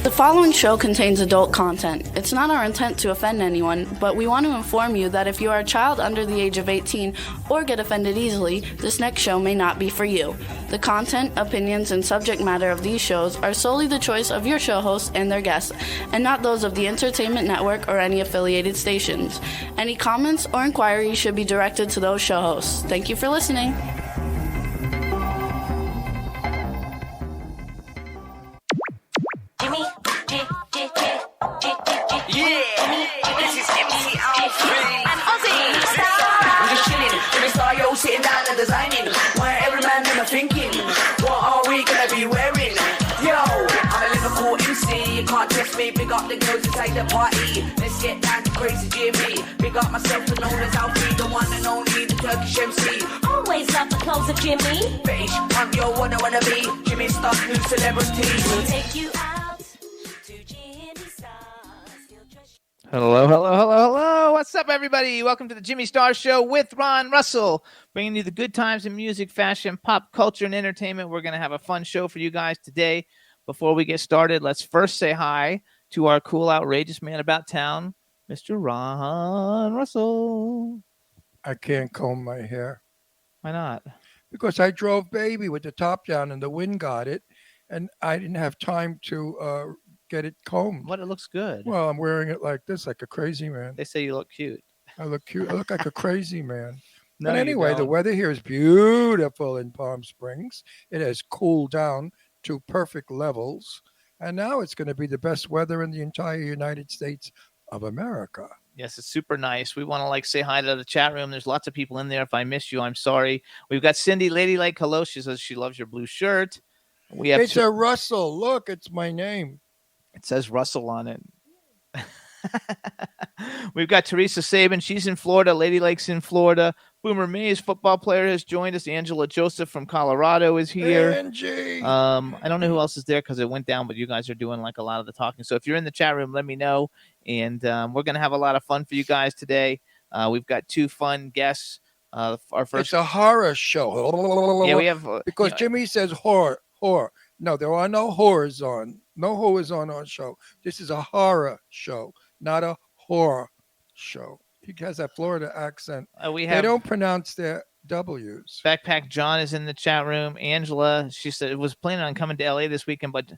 The following show contains adult content. It's not our intent to offend anyone, but we want to inform you that if you are a child under the age of 18 or get offended easily, this next show may not be for you. The content, opinions, and subject matter of these shows are solely the choice of your show hosts and their guests, and not those of the Entertainment Network or any affiliated stations. Any comments or inquiries should be directed to those show hosts. Thank you for listening. Sitting down and designing, where every man them are thinking, what are we gonna be wearing? Yo, I'm a Liverpool MC, you can't test me. Big up the girls inside the party. Let's get down to crazy Jimmy. Big up myself and known as Alfie, the one and only, the Turkish MC. Always love the clothes of Jimmy. Bitch, I'm your one I wanna be. Jimmy Star, new celebrity. We'll take you out to Jimmy Stars. Hello. What's up, everybody? Welcome to the Jimmy Star Show with Ron Russell, bringing you the good times in music, fashion, pop culture, and entertainment. We're going to have a fun show for you guys today. Before we get started, let's first say hi to our cool, outrageous man about town, Mr. Ron Russell. I can't comb my hair. Why not? Because I drove baby with the top down and the wind got it, and I didn't have time to get it combed. What? It looks good. Well, I'm wearing it like this, like a crazy man. They say you look cute. I look cute. I look like a crazy man. No, but you anyway, the don't. weather here is beautiful in Palm Springs. It has cooled down to perfect levels, and now it's going to be the best weather in the entire United States of America. Yes, it's super nice. We want to say hi to the chat room. There's lots of people in there. If I miss you, I'm sorry. We've got Cindy Ladylike. Hello. She says she loves your blue shirt. We have It's a Russell. Look, it's my name. It says Russell on it. We've got Teresa Sabin. She's in Florida. Lady Lake's in Florida. Boomer Mays, football player, has joined us. Angela Joseph from Colorado is here. Angie. I don't know who else is there because it went down, but you guys are doing a lot of the talking. So if you're in the chat room, let me know. And we're going to have a lot of fun for you guys today. We've got two fun guests. Our first. It's a horror show. Yeah, we have. Because Jimmy says horror. No, there are no horrors on. No horrors on our show. This is a horror show, not a horror show. He has that Florida accent. They don't pronounce their W's. Backpack John is in the chat room. Angela, she said, was planning on coming to LA this weekend, but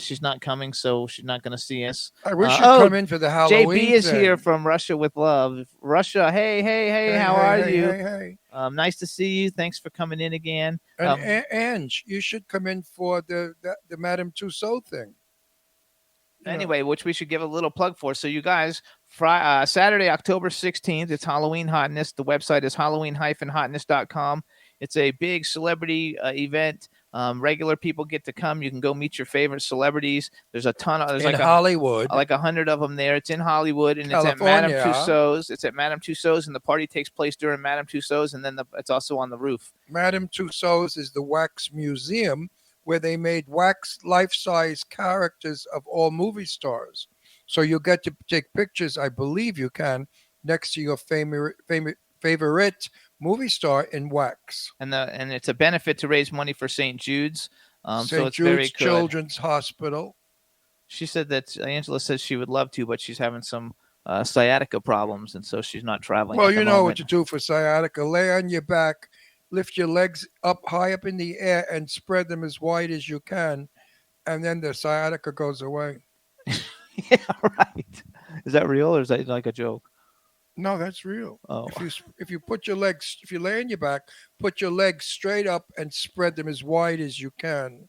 she's not coming, so she's not going to see us. I wish you'd come in for the Halloween. JB is thing. here from Russia with Love. Russia, hey, how are you? Hey. Nice to see you. Thanks for coming in again. And Ange, you should come in for the Madame Tussauds thing. Anyway, which we should give a little plug for. So you guys, Saturday, October 16th, it's Halloween Hotness. The website is halloween-hotness.com. It's a big celebrity event. Regular people get to come. You can go meet your favorite celebrities. There's a ton of Hollywood, 100 of them there. It's in Hollywood, and California. it's at Madame Tussauds. It's at Madame Tussauds, and the party takes place during Madame Tussauds, and then it's also on the roof. Madame Tussauds is the wax museum where they made wax life-size characters of all movie stars. So you get to take pictures, I believe you can, next to your favorite movie star in wax. And it's a benefit to raise money for St. Jude's. So it's Jude's very good. Children's Hospital. She said that Angela says she would love to, but she's having some sciatica problems, and so she's not traveling. Well, you know what to do for sciatica. Lay on your back, lift your legs up high up in the air, and spread them as wide as you can, and then the sciatica goes away. Yeah, right. Is that real, or is that like a joke? No, that's real. Oh. If you lay on your back, put your legs straight up and spread them as wide as you can.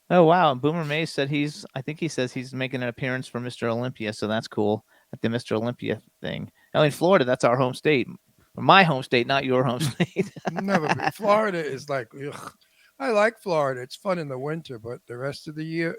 Oh, wow. And Boomer Mays said I think he says he's making an appearance for Mr. Olympia, so that's cool at the Mr. Olympia thing. Now, in Florida, that's our home state. My home state, not your home state. Never been. Florida is like, ugh. I like Florida. It's fun in the winter, but the rest of the year,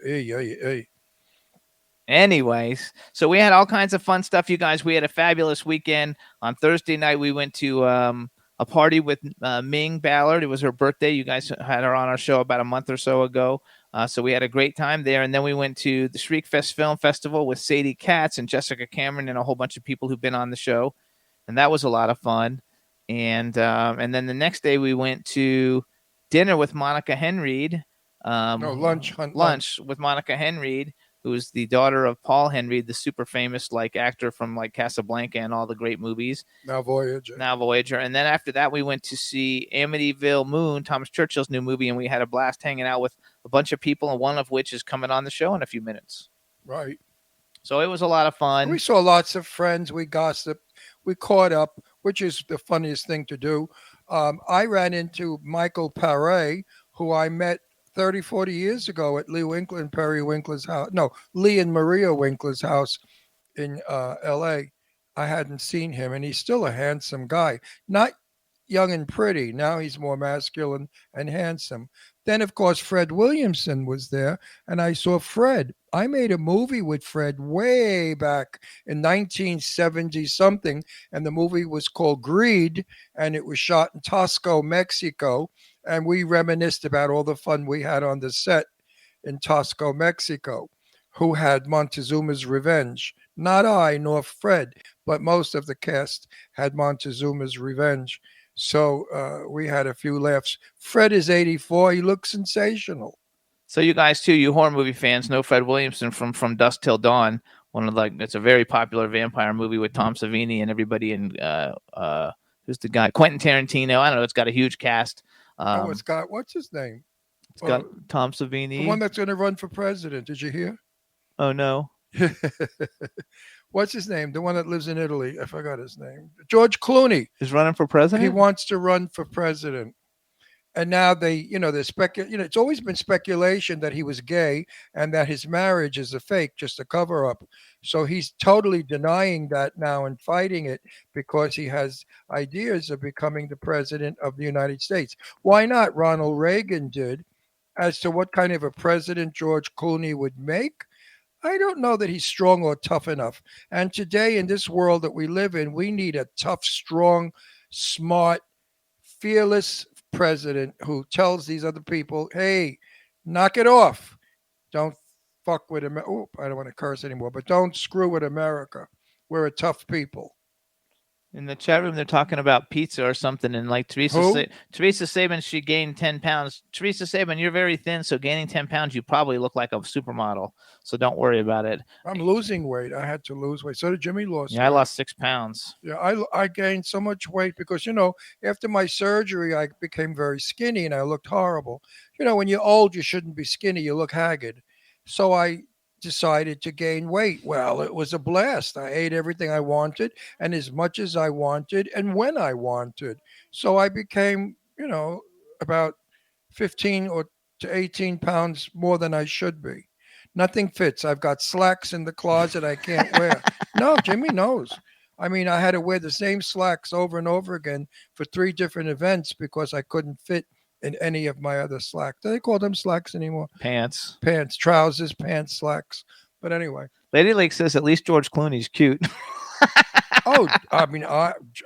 Anyways, so we had all kinds of fun stuff, you guys. We had a fabulous weekend. On Thursday night, we went to a party with Ming Ballard. It was her birthday. You guys had her on our show about a month or so ago. So we had a great time there. And then we went to the Streep Film Festival with Sadie Katz and Jessica Cameron and a whole bunch of people who've been on the show. And that was a lot of fun. And then the next day we went to dinner with Monica Henried No, Lunch. Lunch with Monica Henry, who's the daughter of Paul Henry, the super famous like actor from like Casablanca and all the great movies. Now Voyager. And then after that, we went to see Amityville Moon, Thomas Churchill's new movie, and we had a blast hanging out with a bunch of people, and one of which is coming on the show in a few minutes. Right. So it was a lot of fun. We saw lots of friends. We gossiped. We caught up, which is the funniest thing to do. I ran into Michael Paré, who I met 30, 40 years ago at Lee Winkler and Perry Winkler's house. No, Lee and Maria Winkler's house in L.A. I hadn't seen him, and he's still a handsome guy. Not young and pretty. Now he's more masculine and handsome. Then, of course, Fred Williamson was there, and I saw Fred. I made a movie with Fred way back in 1970-something, and the movie was called Greed, and it was shot in Tosco, Mexico, and we reminisced about all the fun we had on the set in Tosco, Mexico. Who had Montezuma's Revenge? Not I, nor Fred, but most of the cast had Montezuma's Revenge. So we had a few laughs. Fred is 84. He looks sensational. So you guys too, you horror movie fans, know Fred Williamson from Dusk Till Dawn. It's a very popular vampire movie with Tom Savini and everybody. And who's the guy? Quentin Tarantino. I don't know. It's got a huge cast. It's got, what's his name? It's got Tom Savini. The one that's going to run for president. Did you hear? Oh no. What's his name? The one that lives in Italy. I forgot his name. George Clooney is running for president. He wants to run for president. And now it's always been speculation that he was gay and that his marriage is a fake, just a cover up. So he's totally denying that now and fighting it because he has ideas of becoming the president of the United States. Why not? Ronald Reagan did. As to what kind of a president George Clooney would make, I don't know that he's strong or tough enough. And today, in this world that we live in, we need a tough, strong, smart, fearless president who tells these other people, hey, knock it off. Don't fuck with America. Oh, I don't want to curse anymore, but don't screw with America. We're a tough people. In the chat room, they're talking about pizza or something, and like Teresa Sabin, she gained 10 pounds. Teresa Sabin, you're very thin, so gaining 10 pounds, you probably look like a supermodel. So don't worry about it. I'm losing weight. I had to lose weight. So did Jimmy lost weight. I lost 6 pounds. Yeah, I gained so much weight because, after my surgery, I became very skinny and I looked horrible. When you're old, you shouldn't be skinny. You look haggard. So I decided to gain weight. Well, it was a blast. I ate everything I wanted and as much as I wanted and when I wanted. So I became, about 15 or to 18 pounds more than I should be. Nothing fits. I've got slacks in the closet I can't wear. No, Jimmy knows. I mean, I had to wear the same slacks over and over again for 3 different events because I couldn't fit in any of my other slacks. Do they call them slacks anymore? Pants, trousers, pants, slacks. But anyway. Lady Lake says at least George Clooney's cute. Oh, I mean,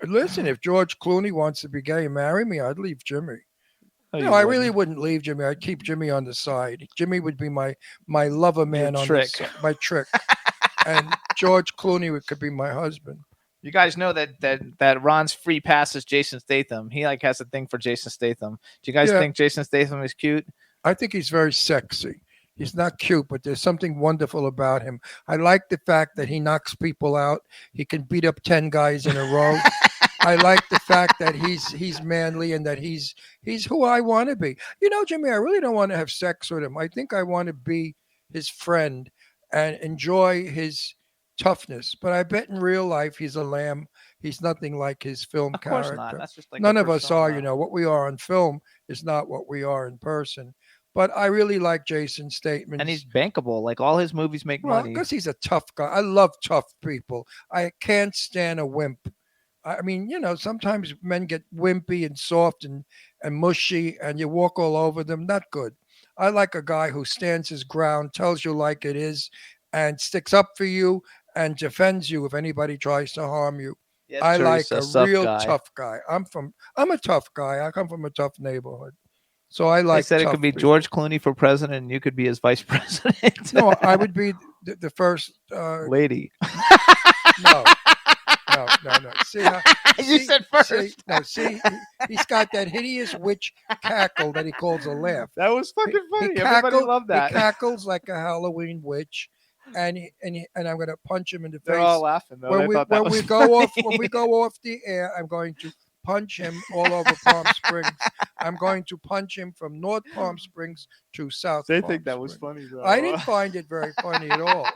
listen, if George Clooney wants to be gay and marry me, I'd leave Jimmy. No, I really wouldn't leave Jimmy. I'd keep Jimmy on the side. Jimmy would be my lover man on the side, my trick. And George Clooney could be my husband. You guys know that Ron's free passes Jason Statham. He has a thing for Jason Statham. Do you guys think Jason Statham is cute? I think he's very sexy. He's not cute, but there's something wonderful about him. I like the fact that he knocks people out. He can beat up 10 guys in a row. I like the fact that he's manly and that he's who I want to be. Jimmy, I really don't want to have sex with him. I think I want to be his friend and enjoy his toughness, but I bet in real life he's a lamb. He's nothing like his film character. Of course not. That's just like none of us are. What we are on film is not what we are in person. But I really like Jason's statements, and he's bankable. Like all his movies make money because he's a tough guy. I love tough people. I can't stand a wimp. I mean, sometimes men get wimpy and soft and mushy, and you walk all over them. Not good. I like a guy who stands his ground, tells you like it is, and sticks up for you and defends you if anybody tries to harm you. Yeah, I like a real tough guy. I'm a tough guy. I come from a tough neighborhood. So I like. They said it could be people. George Clooney for president and you could be his vice president. No, I would be the first lady. No. See, You said first. He's got that hideous witch cackle that he calls a laugh. That was fucking funny. He Everybody loved that. He cackles like a Halloween witch, and I'm going to punch him in the face. They're all laughing though. When we go off the air, I'm going to punch him all over Palm Springs. I'm going to punch him from North Palm Springs to South. They Palm think that Springs. was funny though. I didn't find it very funny at all.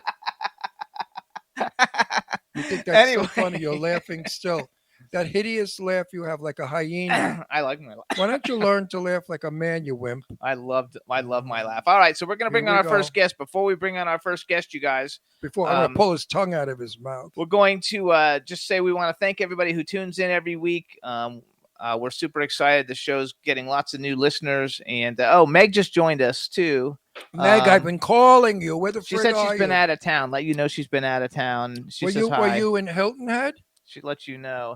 You think that's so funny? You're laughing still. That hideous laugh you have like a hyena. I like my laugh. Why don't you learn to laugh like a man, you wimp? I love my laugh. All right, so we're gonna bring on our first guest. Before we bring on our first guest, you guys, I'm gonna pull his tongue out of his mouth. We're going to just say we want to thank everybody who tunes in every week. We're super excited. The show's getting lots of new listeners, and Meg just joined us too. Meg, I've been calling you. Where the she frig said are she's been you? out of town. Let you know she's been out of town. She Were says you hi. were you in Hilton Head? She lets you know.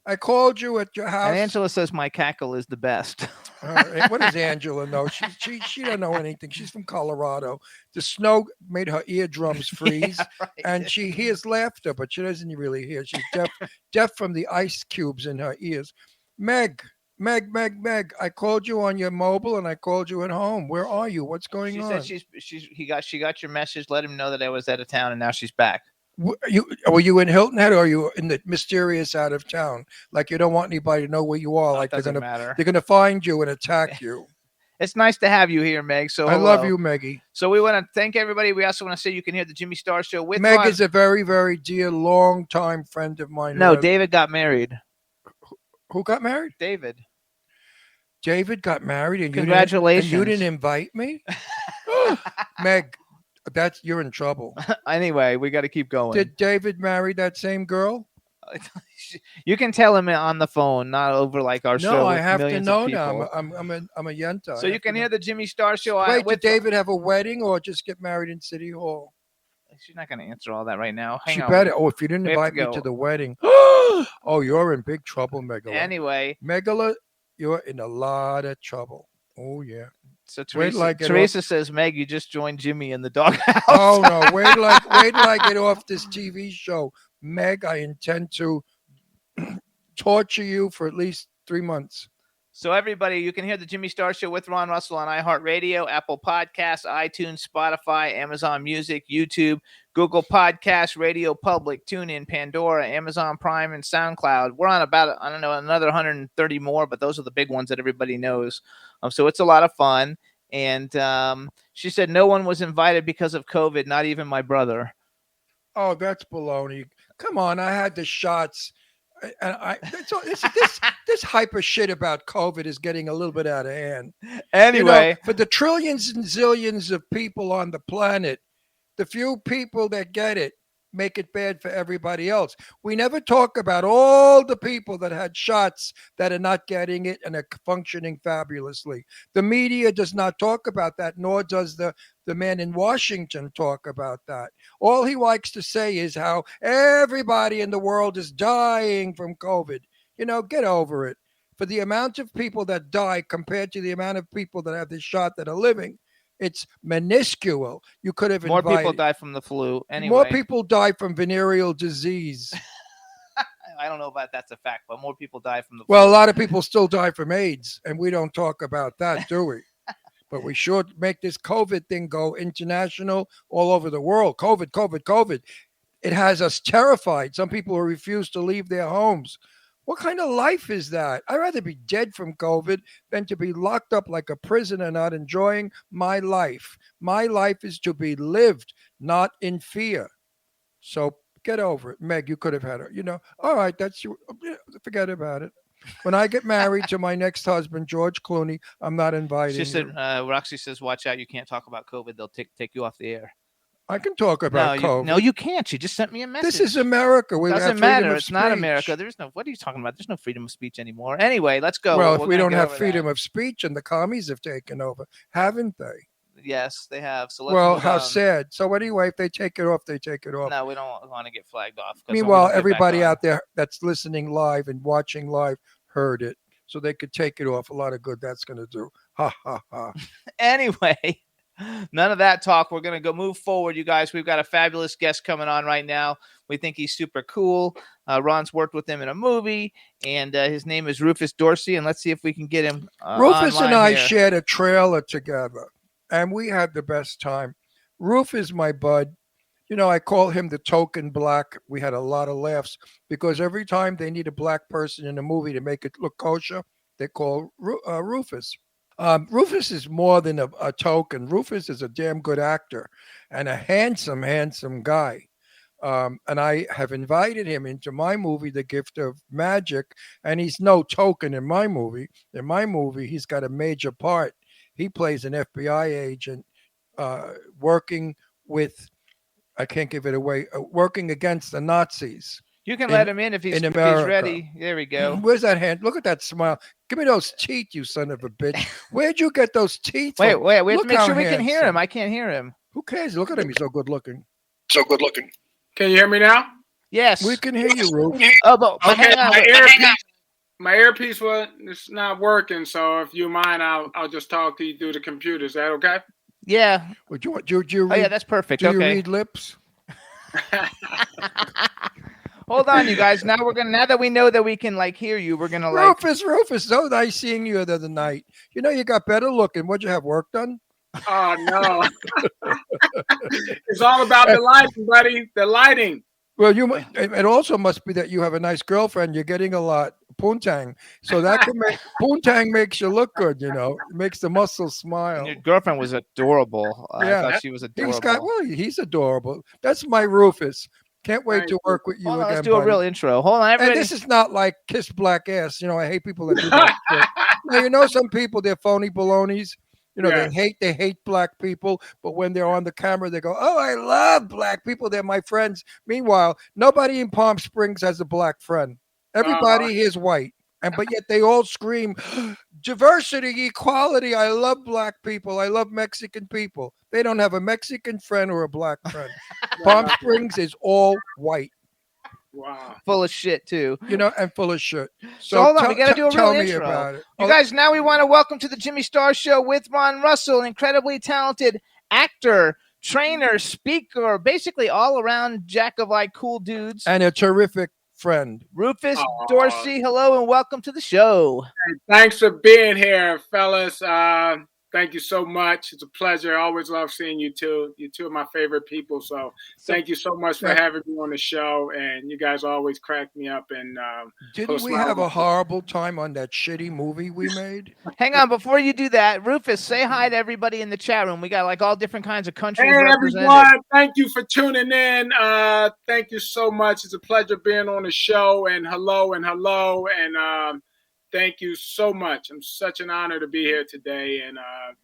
I called you at your house. And Angela says my cackle is the best. What does Angela know? She don't know anything. She's from Colorado. The snow made her eardrums freeze, right. and she hears laughter, but she doesn't really hear. She's deaf from the ice cubes in her ears. Meg, I called you on your mobile, and I called you at home. Where are you? What's going on? She said she got your message. Let him know that I was out of town, and now she's back. Were you in Hilton Head, or are you in the mysterious out of town? Like you don't want anybody to know where you are. Like they're gonna find you and attack you. It's nice to have you here, Meg. So I love you, Meggie. So we want to thank everybody. We also want to say you can hear the Jimmy Star Show with Meg Ron. is a very, very dear, long-time friend of mine. No, David got married. Who got married? David. David got married, and congratulations. You didn't invite me, Meg. You're in trouble. Anyway, we got to keep going. Did David marry that same girl? You can tell him on the phone, not over like our show. No, I have to know now. I'm a yenta. So you can hear the Jimmy Star Show. Wait, did David have a wedding or just get married in City Hall? She's not going to answer all that right now. Hang she on. better. Oh, if you didn't invite me to the wedding, oh, you're in big trouble, Megala. Anyway, Megala, you're in a lot of trouble. Oh yeah. So Teresa says, Meg, you just joined Jimmy in the doghouse. Oh no! Wait till I get off this TV show, Meg. I intend to torture you for at least 3 months. So everybody, you can hear the Jimmy Star Show with Ron Russell on iHeartRadio, Apple Podcasts, iTunes, Spotify, Amazon Music, YouTube, Google Podcasts, Radio Public, TuneIn, Pandora, Amazon Prime, and SoundCloud. We're on about, I don't know, another 130 more, but those are the big ones that everybody knows. So it's a lot of fun. And she said no one was invited because of COVID, not even my brother. Oh, that's baloney. Come on, I had the shots. And this hyper shit about COVID is getting a little bit out of hand. Anyway, for the trillions and zillions of people on the planet, the few people that get it make it bad for everybody else. We never talk about all the people that had shots that are not getting it and are functioning fabulously. The media does not talk about that, nor does the man in Washington talk about that. All he likes to say is how everybody in the world is dying from COVID. Get over it. For the amount of people that die compared to the amount of people that have this shot that are living, it's minuscule. You could have more people die from the flu. Anyway, more people die from venereal disease. I don't know about that's a fact, but more people die from the flu. Well, a lot of people still die from AIDS, and we don't talk about that, do we? But we should make this COVID thing go international all over the world. COVID. It has us terrified. Some people refuse to leave their homes. What kind of life is that? I'd rather be dead from COVID than to be locked up like a prisoner, not enjoying my life. My life is to be lived, not in fear. So get over it. Meg, you could have had her. All right, that's you. Forget about it. When I get married to my next husband, George Clooney, I'm not inviting you. She said, Roxy says, watch out. You can't talk about COVID. They'll take you off the air. I can talk about COVID. No, you can't. She just sent me a message. This is America. We doesn't matter. It's not America. What are you talking about? There's no freedom of speech anymore. Anyway, let's go. Well, if we don't have freedom of speech, and the commies have taken over, haven't they? Yes, they have. So how sad. So anyway, if they take it off, they take it off. No, we don't want to get flagged off. Meanwhile, everybody out there that's listening live and watching live heard it, so they could take it off. A lot of good that's going to do. Ha ha ha. Anyway. None of that talk. We're going to go move forward, you guys. We've got a fabulous guest coming on right now. We think he's super cool. Ron's worked with him in a movie, and his name is Rufus Dorsey. And let's see if we can get him Rufus and I here. shared a trailer together, and we had the best time. Ruf is my bud. You know, I call him the token black. We had a lot of laughs because every time they need a black person in a movie to make it look kosher, they call Rufus. Rufus is more than a token. Rufus is a damn good actor and a handsome, handsome guy. And I have invited him into my movie, The Gift of Magic, and he's no token in my movie. In my movie, he's got a major part. He plays an FBI agent working with, I can't give it away, working against the Nazis. You can let him in if he's ready. There we go. Where's that hand? Look at that smile. Give me those teeth, you son of a bitch. Where'd you get those teeth from? Wait. We have Look to make how sure we can hear handsome. him. I can't hear him. Who cares? Look at him. He's so good looking. Can you hear me now? Yes. We can hear you, Ruf. Oh, but Okay, hang on. my earpiece it's not working. So if you mind, I'll just talk to you through the computer. Is that okay? Yeah. Would you read, Oh, yeah, that's perfect. do you Okay. read lips? Hold on, you guys. Now that we know that we can hear you, we're gonna Rufus, so nice seeing you the other night. You know, you got better looking. What'd you have work done? Oh no! It's all about the lighting, buddy. The lighting. Well, it also must be that you have a nice girlfriend. You're getting a lot poontang, so that can make poontang makes you look good. You know, it makes the muscles smile. Your girlfriend was adorable. Yeah. I thought she was adorable. He's adorable. That's my Rufus. Can't wait Thank to work with you Hold on, again. let's do a buddy. real intro. Hold on, everybody. And this is not like kiss black ass. You know, I hate people that do that. shit. Now, you know, some people, they're phony balonies. You know, Yeah. they hate black people, but when they're on the camera, they go, "Oh, I love black people. They're my friends." Meanwhile, nobody in Palm Springs has a black friend. Everybody here is white, but yet they all scream diversity, equality. I love black people. I love Mexican people. They don't have a Mexican friend or a black friend. Palm Springs is all white. Wow. Full of shit too. You know, and full of shit. So hold on, we got to do a real tell me intro. about it. You guys, now we want to welcome to the Jimmy Star Show with Ron Russell, an incredibly talented actor, trainer, speaker, basically all around jack of cool dudes. And a terrific friend. Rufus Dorsey, hello and welcome to the show. Thanks for being here, fellas. Thank you so much. It's a pleasure. I always love seeing you two. You're two of my favorite people. So thank you so much for having me on the show. And you guys always crack me up. And Didn't we have a horrible time on that shitty movie we made? Hang on, before you do that, Rufus, say hi to everybody in the chat room. We got all different kinds of countries Hey represented. everyone, thank you for tuning in. Thank you so much. It's a pleasure being on the show. And hello. And thank you so much. I'm such an honor to be here today. And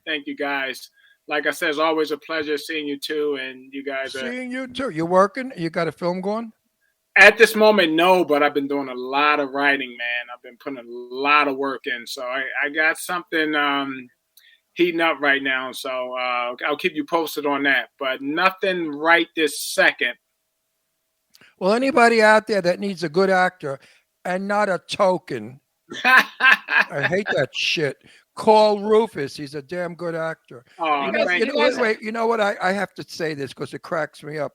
thank you guys. Like I said, it's always a pleasure seeing you too. And you guys Seeing you too. You working? You got a film going? At this moment, no, but I've been doing a lot of writing, man. I've been putting a lot of work in. So I got something heating up right now. So I'll keep you posted on that. But nothing right this second. Well, anybody out there that needs a good actor and not a token, I hate that shit. Call Rufus. He's a damn good actor. Oh, Wait, you know what? I have to say this because it cracks me up.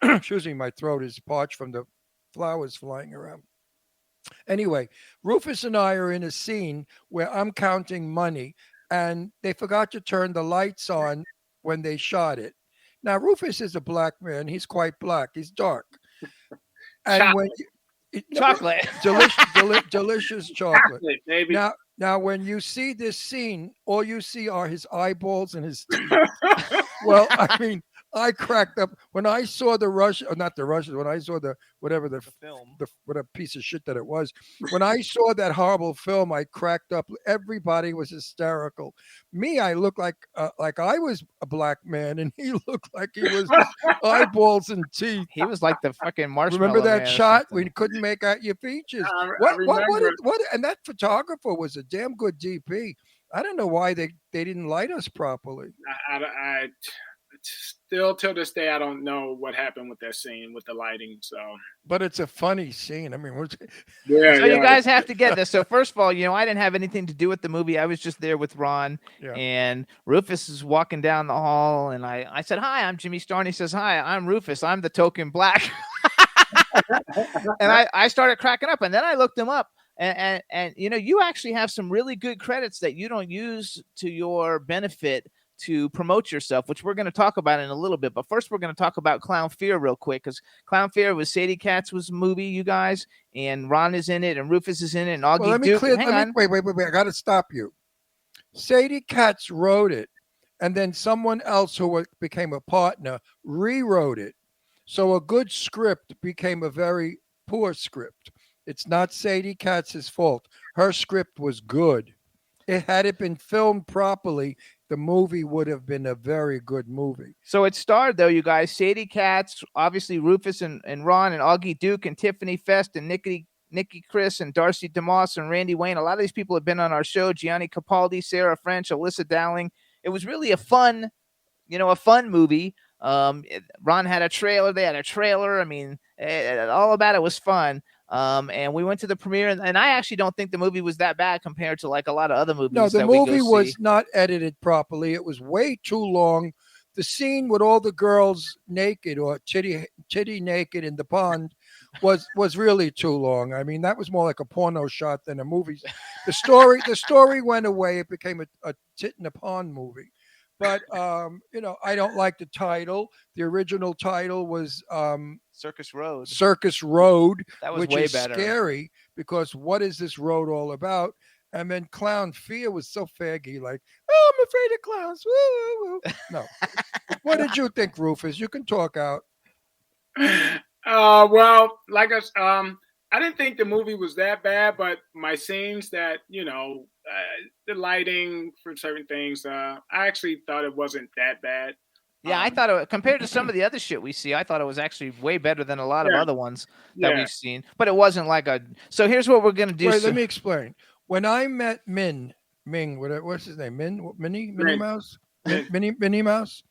Excuse me, my throat is parched from the flowers flying around. Anyway, Rufus and I are in a scene where I'm counting money, and they forgot to turn the lights on when they shot it. Now, Rufus is a black man. He's quite black. He's dark. And Chocolate. Chocolate. Delicious chocolate. Baby. Now, when you see this scene, all you see are his eyeballs and his teeth. Well, I mean, I cracked up when I saw the Russian, not the Russians, when I saw the film. what a piece of shit that it was. When I saw that horrible film, I cracked up. Everybody was hysterical. Me, I looked like I was a black man, and he looked like he was eyeballs and teeth. He was like the fucking marshmallow. Remember that man or shot? something. We couldn't make out your features. I What? remember. And that photographer was a damn good DP. I don't know why they didn't light us properly. still till this day, I don't know what happened with that scene with the lighting. So, But it's a funny scene. I mean, yeah, So you guys have to get this. So first of all, I didn't have anything to do with the movie. I was just there with Ron, Yeah. and Rufus is walking down the hall, and I said, "Hi, I'm Jimmy Starr." And he says, "Hi, I'm Rufus. I'm the token black." And I started cracking up, and then I looked him up, and you actually have some really good credits that you don't use to your benefit to promote yourself, which we're going to talk about in a little bit. But first, we're going to talk about Clown Fear real quick, because Clown Fear was Sadie Katz's movie, you guys, and Ron is in it, and Rufus is in it, and Augie Well, let me Duke. clear. Hang on. Wait. I got to stop you. Sadie Katz wrote it, and then someone else who became a partner rewrote it. So a good script became a very poor script. It's not Sadie Katz's fault. Her script was good. Had it been filmed properly, the movie would have been a very good movie. So it starred, though, you guys, Sadie Katz, obviously Rufus and Ron and Augie Duke and Tiffany Fest and Nikki Chris and Darcy DeMoss and Randy Wayne. A lot of these people have been on our show. Gianni Capaldi, Sarah French, Alyssa Dowling. It was really a fun movie. Ron had a trailer. They had a trailer. I mean, all about it was fun. And we went to the premiere, and I actually don't think the movie was that bad compared to like a lot of other movies. No, the that we go movie was see. not edited properly. It was way too long. The scene with all the girls naked or chitty naked in the pond was really too long. I mean, that was more like a porno shot than a movie. The story went away. It became a tit in the pond movie. But I don't like the title. The original title was Circus Road. Circus Road, That was which way is better. scary because what is this road all about? And then Clown Fear was so faggy, like, oh, I'm afraid of clowns. Woo, woo, woo. No. What did you think, Rufus? You can talk out. Well, like I didn't think the movie was that bad, but my scenes that the lighting for certain things, I actually thought it wasn't that bad. Yeah, I thought compared to some of the other shit we see, I thought it was actually way better than a lot of other ones that we've seen. But it wasn't like a. So here's what we're gonna do. Wait, let me explain. When I met Ming, what's his name? Minnie Mouse, Minnie Mouse.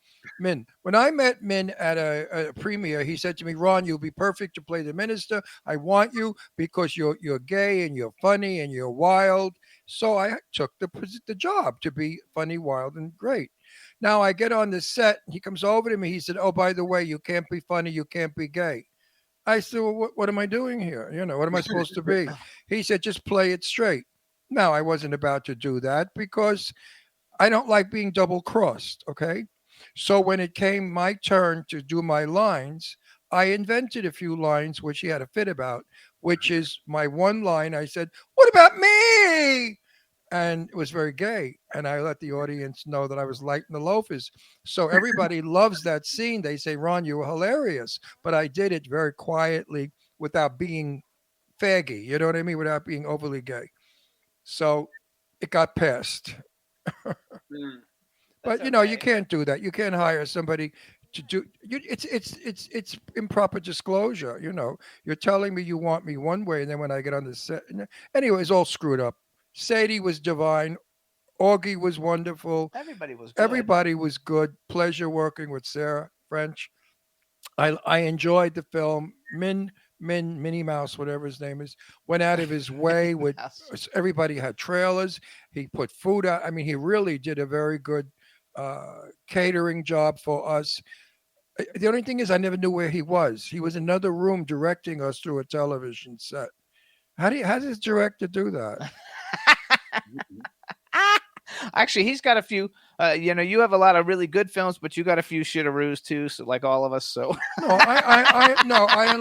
Min. When I met Min at a premiere, he said to me, "Ron, you'll be perfect to play the minister. I want you because you're gay and you're funny and you're wild." So I took the job to be funny, wild, and great. Now I get on the set. He comes over to me. He said, "Oh, by the way, you can't be funny. You can't be gay." I said, "Well, what am I doing here? What am I supposed to be?" He said, "Just play it straight." Now I wasn't about to do that because I don't like being double crossed. Okay. So when it came my turn to do my lines, I invented a few lines which he had a fit about, which is my one line. I said, "What about me?" And it was very gay. And I let the audience know that I was lighting the loafers. So everybody loves that scene. They say, "Ron, you were hilarious." But I did it very quietly without being faggy. You know what I mean? Without being overly gay. So it got passed. But you can't do that. You can't hire somebody to do. It's improper disclosure. You're telling me you want me one way, and then when I get on the set, anyway, it's all screwed up. Sadie was divine. Augie was wonderful. Everybody was good. Everybody was good. Pleasure working with Sarah French. I enjoyed the film. Minnie Mouse, whatever his name is, went out of his way with everybody had trailers. He put food out. I mean, he really did a very good catering job for us. The only thing is I never knew where he was. He was in another room directing us through a television set. How does this director do that? Actually, he's got a few. You have a lot of really good films, but you got a few shitaroos too, so like all of us. So no, I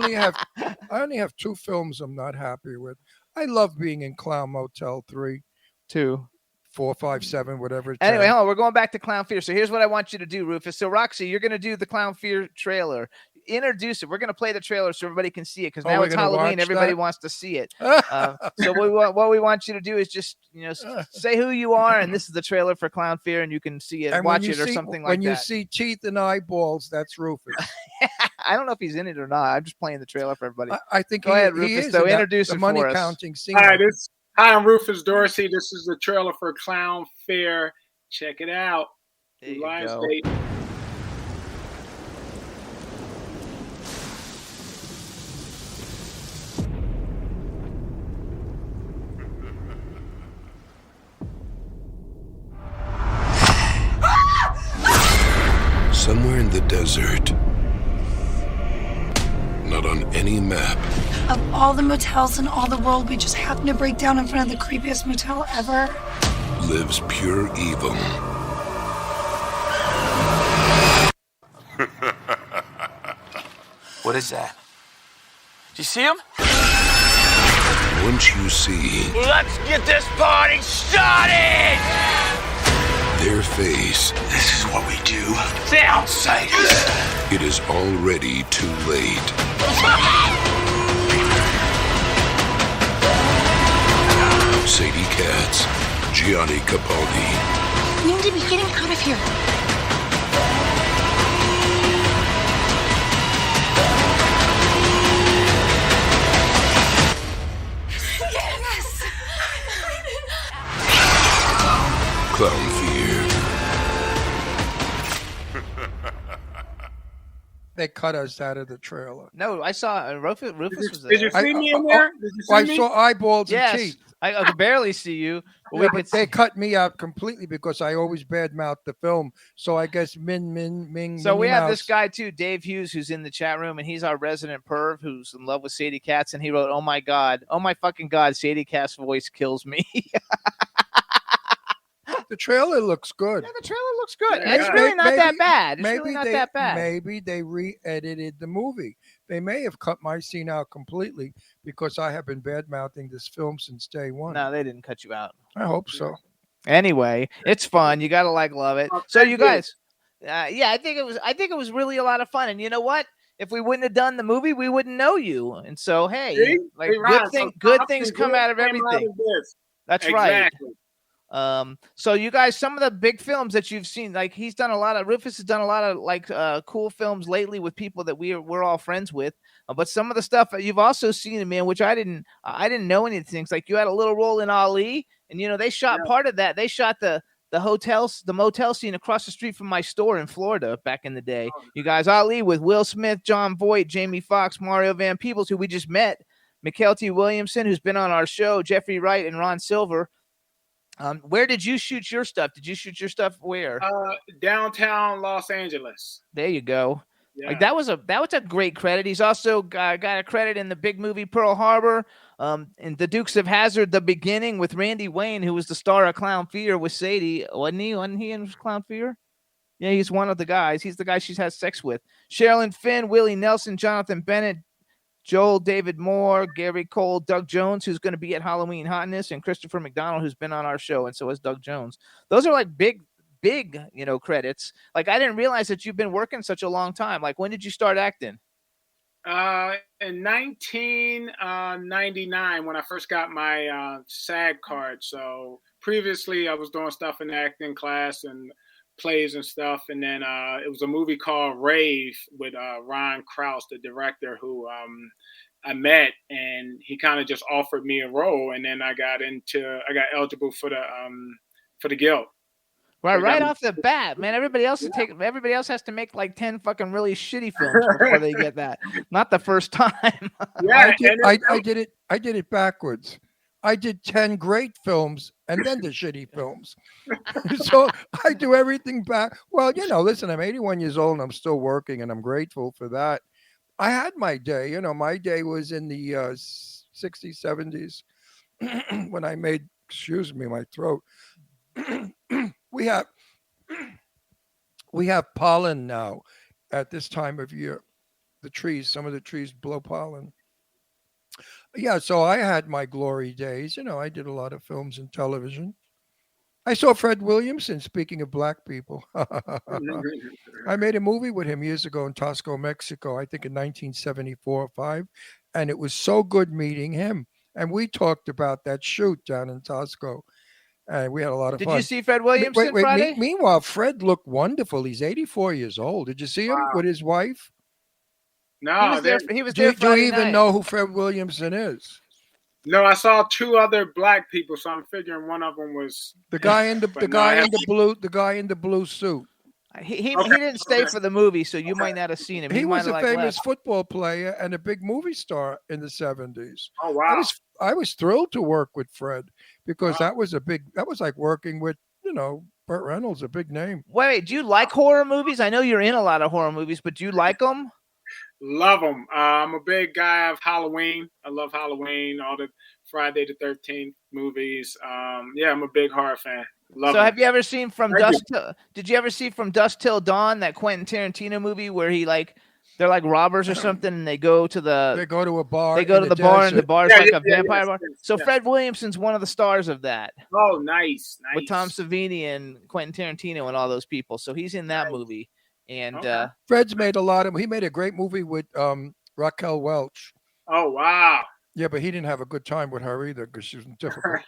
only have 2 films I'm not happy with. I love being in Clown Motel 3, 2, 4, 5, 7, whatever. Anyway, hold on. We're going back to Clown Fear. So here's what I want you to do, Rufus. So Roxy, you're going to do the Clown Fear trailer. Introduce it. We're going to play the trailer so everybody can see it because now it's Halloween. Everybody wants to see it. So what we want you to do is just say who you are, and this is the trailer for Clown Fear, and you can see it, and watch it, or something like that. When you see teeth and eyeballs, that's Rufus. I don't know if he's in it or not. I'm just playing the trailer for everybody. I think Go ahead, Rufus. So introduce the it money for us. counting scene. Hi, I'm Rufus Dorsey. This is the trailer for Clown Fear. Check it out. There you Live go. date. the desert. Not on any map. Of all the motels in all the world, we just happen to break down in front of the creepiest motel ever. Lives pure evil. What is that? Do you see him? Once you see Let's get this party started! their face, This is what we do to outsiders. it is already too late. Sadie Katz, Gianni Capaldi, We need to be getting out of here. Yes! Clown Fear. They cut us out of the trailer. No, I saw Rufus was there. Did you see me in there? Did you see I me? saw eyeballs and Yes, teeth. I could barely see you. But Yeah, we but could they see. cut me out completely because I always badmouth the film. So I guess Ming. So we Minnie have this Mouse. guy too, Dave Hughes, who's in the chat room, and he's our resident perv who's in love with Sadie Katz, and he wrote, "Oh my god, oh my fucking god, Sadie Katz's voice kills me." The trailer looks good. Yeah, the trailer looks good. Yeah. It's really not that Maybe- bad. It's maybe really not they, that bad. Maybe they re-edited the movie. They may have cut my scene out completely because I have been bad-mouthing this film since day one. No, they didn't cut you out. I hope so. Anyway, it's fun. You gotta love it. Oh, So thank you you. guys, yeah, I think it was really a lot of fun. And you know what? If we wouldn't have done the movie, we wouldn't know you. And so hey, See? like Hey, Ron, good so things something come good out of came everything. of this. That's right. Exactly. So you guys, some of the big films that you've seen, like Rufus has done a lot of like cool films lately with people that we're all friends with. But some of the stuff that you've also seen, man, which I didn't know any of the things. Like you had a little role in Ali, and you know they shot part of that. They shot the motel scene across the street from my store in Florida back in the day. You guys, Ali with Will Smith, John Voight, Jamie Foxx, Mario Van Peebles, who we just met, Mikhail T. Williamson, who's been on our show, Jeffrey Wright, and Ron Silver. Where did you shoot your stuff? Did you shoot your stuff where? Downtown Los Angeles. There you go. Yeah. Like that was a great credit. He's also got a credit in the big movie Pearl Harbor, in The Dukes of Hazzard, The Beginning with Randy Wayne, who was the star of Clown Fear with Sadie, wasn't he? Wasn't he in Clown Fear? Yeah, he's one of the guys. He's the guy she has sex with. Sherilyn Finn, Willie Nelson, Jonathan Bennett, Joel David Moore, Gary Cole, Doug Jones, who's going to be at Halloween Hotness, and Christopher McDonald, who's been on our show, and so is Doug Jones. Those are like big, credits. Like I didn't realize that you've been working such a long time. Like when did you start acting? In 1999, when I first got my SAG card. So previously, I was doing stuff in the acting class and plays and stuff, and then it was a movie called Rave with Ron Krause, the director, who I met, and he kind of just offered me a role, and then I got eligible for the Guild. Right off the bat, man. Everybody else has to make like 10 fucking really shitty films before they get that. Not the first time. Yeah, I did it backwards. I did 10 great films and then the shitty films. So I do everything back. Well, listen, I'm 81 years old and I'm still working, and I'm grateful for that. I had my day. My day was in the 60s, 70s when I made, excuse me, my throat. We have pollen now at this time of year. Some of the trees blow pollen. Yeah, so I had my glory days. I did a lot of films and television. I saw Fred Williamson, speaking of black people. I made a movie with him years ago in Tasco, Mexico, I think in 1974 or 5. And it was so good meeting him. And we talked about that shoot down in Tasco. And we had a lot of fun. Did you see Fred Williamson Friday? Meanwhile, Fred looked wonderful. He's 84 years old. Did you see him with his wife? No, he was Do there you Friday even night. know who Fred Williamson is? No, I saw 2 other black people, so I'm figuring one of them was The guy in the But guy no, in the blue, the guy in the blue suit. He didn't stay for the movie, so you might not have seen him. He was might a have, famous left. football player and a big movie star in the 70s. Oh wow! I was thrilled to work with Fred because that was like working with Burt Reynolds, a big name. Wait, do you like horror movies? I know you're in a lot of horror movies, but do you like them? Love them. I'm a big guy of Halloween. I love Halloween, all the Friday the 13th movies. Yeah, I'm a big horror fan. Love So 'em. have you ever seen did you ever see From Dusk Till Dawn, that Quentin Tarantino movie where they're like robbers or something and they go to They go to a bar. They go to the bar and the bar's Yeah, like yeah, a yeah, vampire yes, bar. yes, So yes. Fred Williamson's one of the stars of that Oh, nice. with Tom Savini and Quentin Tarantino and all those people. So he's in that movie. And Okay. Fred's made he made a great movie with Raquel Welch. Oh, wow. Yeah, but he didn't have a good time with her either because she was difficult.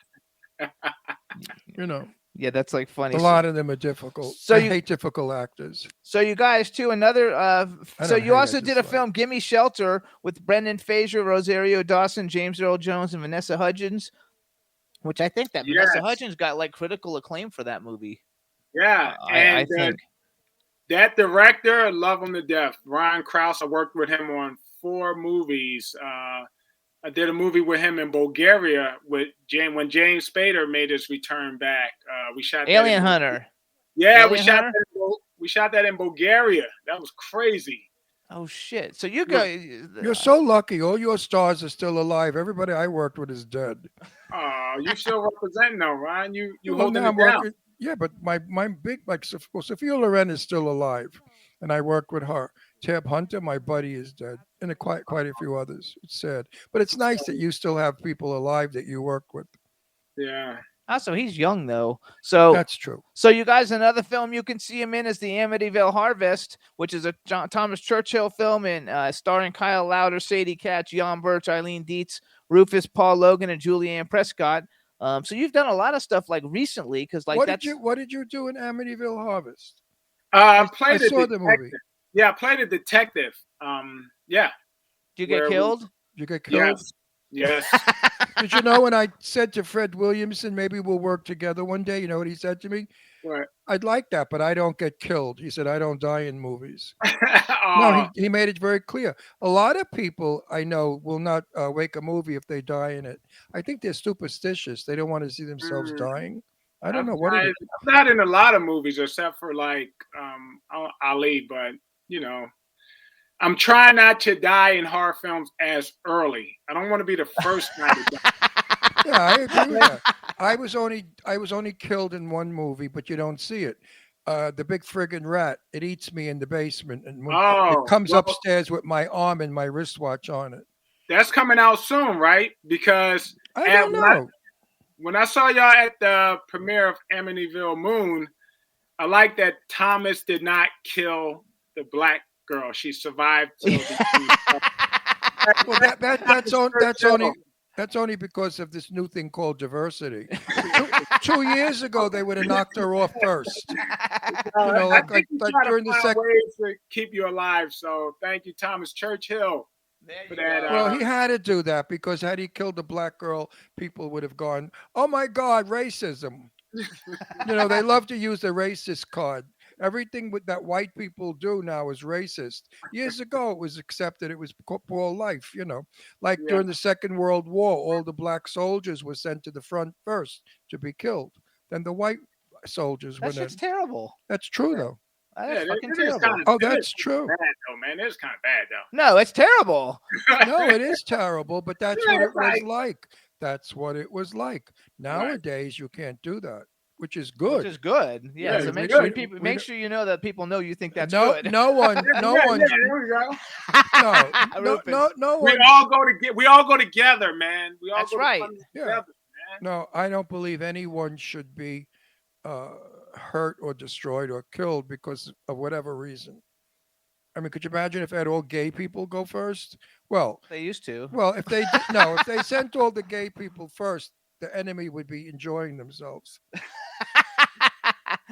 You know, yeah, that's like funny. a lot of them are difficult. So I you- hate difficult actors. So you guys too, another so don't you hate, also I did just a like- film, Gimme Shelter, with Brendan Fraser, Rosario Dawson, James Earl Jones, and Vanessa Hudgens, which I think that Vanessa Yes. Hudgens got like critical acclaim for that movie. Yeah. I And think. that director, I love him to death. Ryan Krause, I worked with him on 4 movies. I did a movie with him in Bulgaria when James Spader made his return back. We shot that Alien in- Hunter. Yeah, Alien Hunter? we shot that in Bulgaria. That was crazy. Oh shit! So you go. You're so lucky. All your stars are still alive. Everybody I worked with is dead. Oh, you still representing though, Ryan. You Well, holding now it I'm down. working- Yeah, but my big Sophia Loren is still alive, and I work with her. Tab Hunter, my buddy, is dead, and quite a few others. It's sad, but it's nice that you still have people alive that you work with. Yeah. Also, he's young though. So That's true. So you guys, another film you can see him in is the Amityville Harvest, which is a Thomas Churchill film and starring Kyle Lauder, Sadie Katz, Jan Birch, Eileen Dietz, Rufus, Paul Logan, and Julianne Prescott. So you've done a lot of stuff like recently because like what that's did you do in Amityville Harvest? I I played saw a the detective. movie. Yeah, I played a detective. Yeah. Did you get Where we- killed? Did you get killed? Yes. Yes. Did you know when I said to Fred Williamson, maybe we'll work together one day? You know what he said to me? Right. I'd like that, but I don't get killed. He said, I don't die in movies. Oh, No, he made it very clear. A lot of people I know will not wake a movie if they die in it. I think they're superstitious. They don't want to see themselves dying. I don't know what it is. I'm not in a lot of movies except for like Ali, but you know, I'm trying not to die in horror films as early. I don't want to be the first guy to die. Yeah, I agree with that. I was only killed in one movie, but you don't see it. The big friggin' rat. It eats me in the basement, and when Oh, it comes well- upstairs with my arm and my wristwatch on it. That's coming out soon, right? Because I don't know. when I saw y'all at the premiere of Amityville Moon, I like that Thomas did not kill the black girl. She survived. Till the Well, that's only because of this new thing called diversity. 2 years ago, they would have knocked her off first. You know, I like think you try to during the find second. ways to keep you alive. So thank you, Thomas Churchill, for that. Well, he had to do that because had he killed the black girl, people would have gone, "Oh my God, racism!" You know, they love to use the racist card. Everything that white people do now is racist. Years ago, it was accepted. It was pro-life. You know, like during the Second World War, all the black soldiers were sent to the front first to be killed. Then the white soldiers That went in. shit's terrible. That's true, though. That's fucking it is terrible. kinda- Oh, it is that's kinda true. Bad though, man. It's kind of bad though. No, it's terrible. No, it is terrible, but that's Yeah, what it was right. like. That's what it was like. Nowadays, you can't do that, which is good. Which is good. Yeah. Yeah, So it's make good. sure We make don't- sure you know that people know you think that's no, good. no one, no Yeah, one, yeah, there we go. no We one. all go we all go together, man. We all That's go to right. fun Yeah. together, man. No, I don't believe anyone should be hurt or destroyed or killed because of whatever reason. I mean, could you imagine if had all gay people go first? Well, They used to. well, if they did, no, if they sent all the gay people first, the enemy would be enjoying themselves.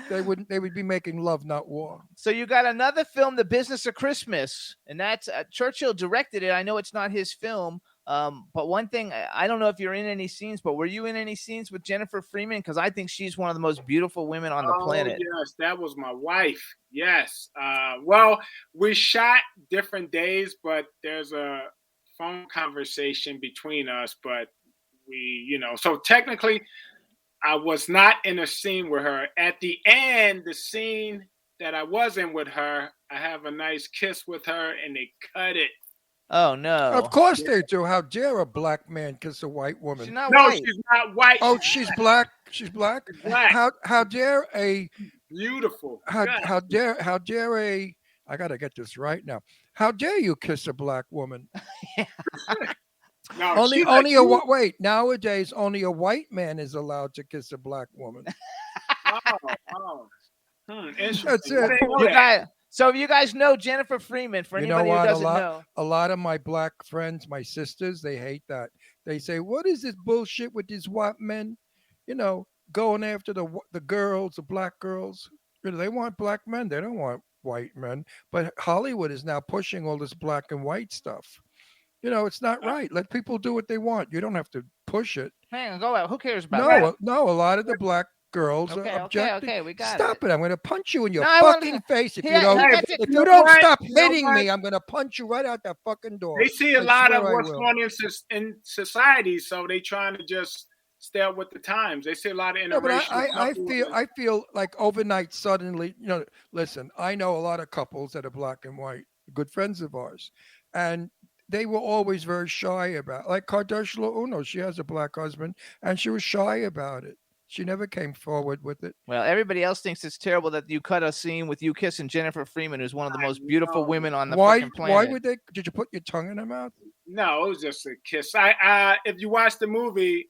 They would be making love, not war. So you got another film, The Business of Christmas, and that's Churchill directed it. I know it's not his film, but one thing, I don't know if you're in any scenes, but were you in any scenes with Jennifer Freeman? Because I think she's one of the most beautiful women on the planet. Yes, that was my wife. Yes. Well, we shot different days, but there's a phone conversation between us. But we, so technically, I was not in a scene with her. At the end, the scene that I was in with her, I have a nice kiss with her, and they cut it. Oh no! Of course they do. How dare a black man kiss a white woman? She's not No, white. she's not white. Oh, she's black. She's black. She's black. How dare a Beautiful. how dare a I gotta get this right now. How dare you kiss a black woman? No, Only she's only like, a wait. Nowadays, only a white man is allowed to kiss a black woman. Interesting. That's it. I didn't know You that. guys, so you guys know Jennifer Freeman. For You know anybody who what? doesn't know, A lot of my black friends, my sisters, they hate that. They say, "What is this bullshit with these white men? You know, going after the girls, the black girls. You know, they want black men. They don't want white men. But Hollywood is now pushing all this black and white stuff. You know, it's not right. Let people do what they want. You don't have to push it. hang on, go out. Who cares about that? No. A lot of the black girls Okay, are objecting. okay, we got Stop it! I'm going to punch you in your No, I wanna- fucking face if Yeah, you don't. that's If it. you don't what? stop You know hitting what? me, I'm going to punch you right out that fucking door. They see a I lot of swear I what's will. going on in society, so they trying to just stay up with the times. They see a lot of No, but interracial I feel like overnight suddenly, you know, listen, I know a lot of couples that are black and white, good friends of ours, and they were always very shy about, like Kardashian Uno, she has a black husband, and she was shy about it. She never came forward with it. Well, everybody else thinks it's terrible that you cut a scene with you kissing Jennifer Freeman, who's one of the most beautiful know. women on the Why? fucking planet. Why would they? Did you put your tongue in her mouth? No, it was just a kiss. I if you watch the movie,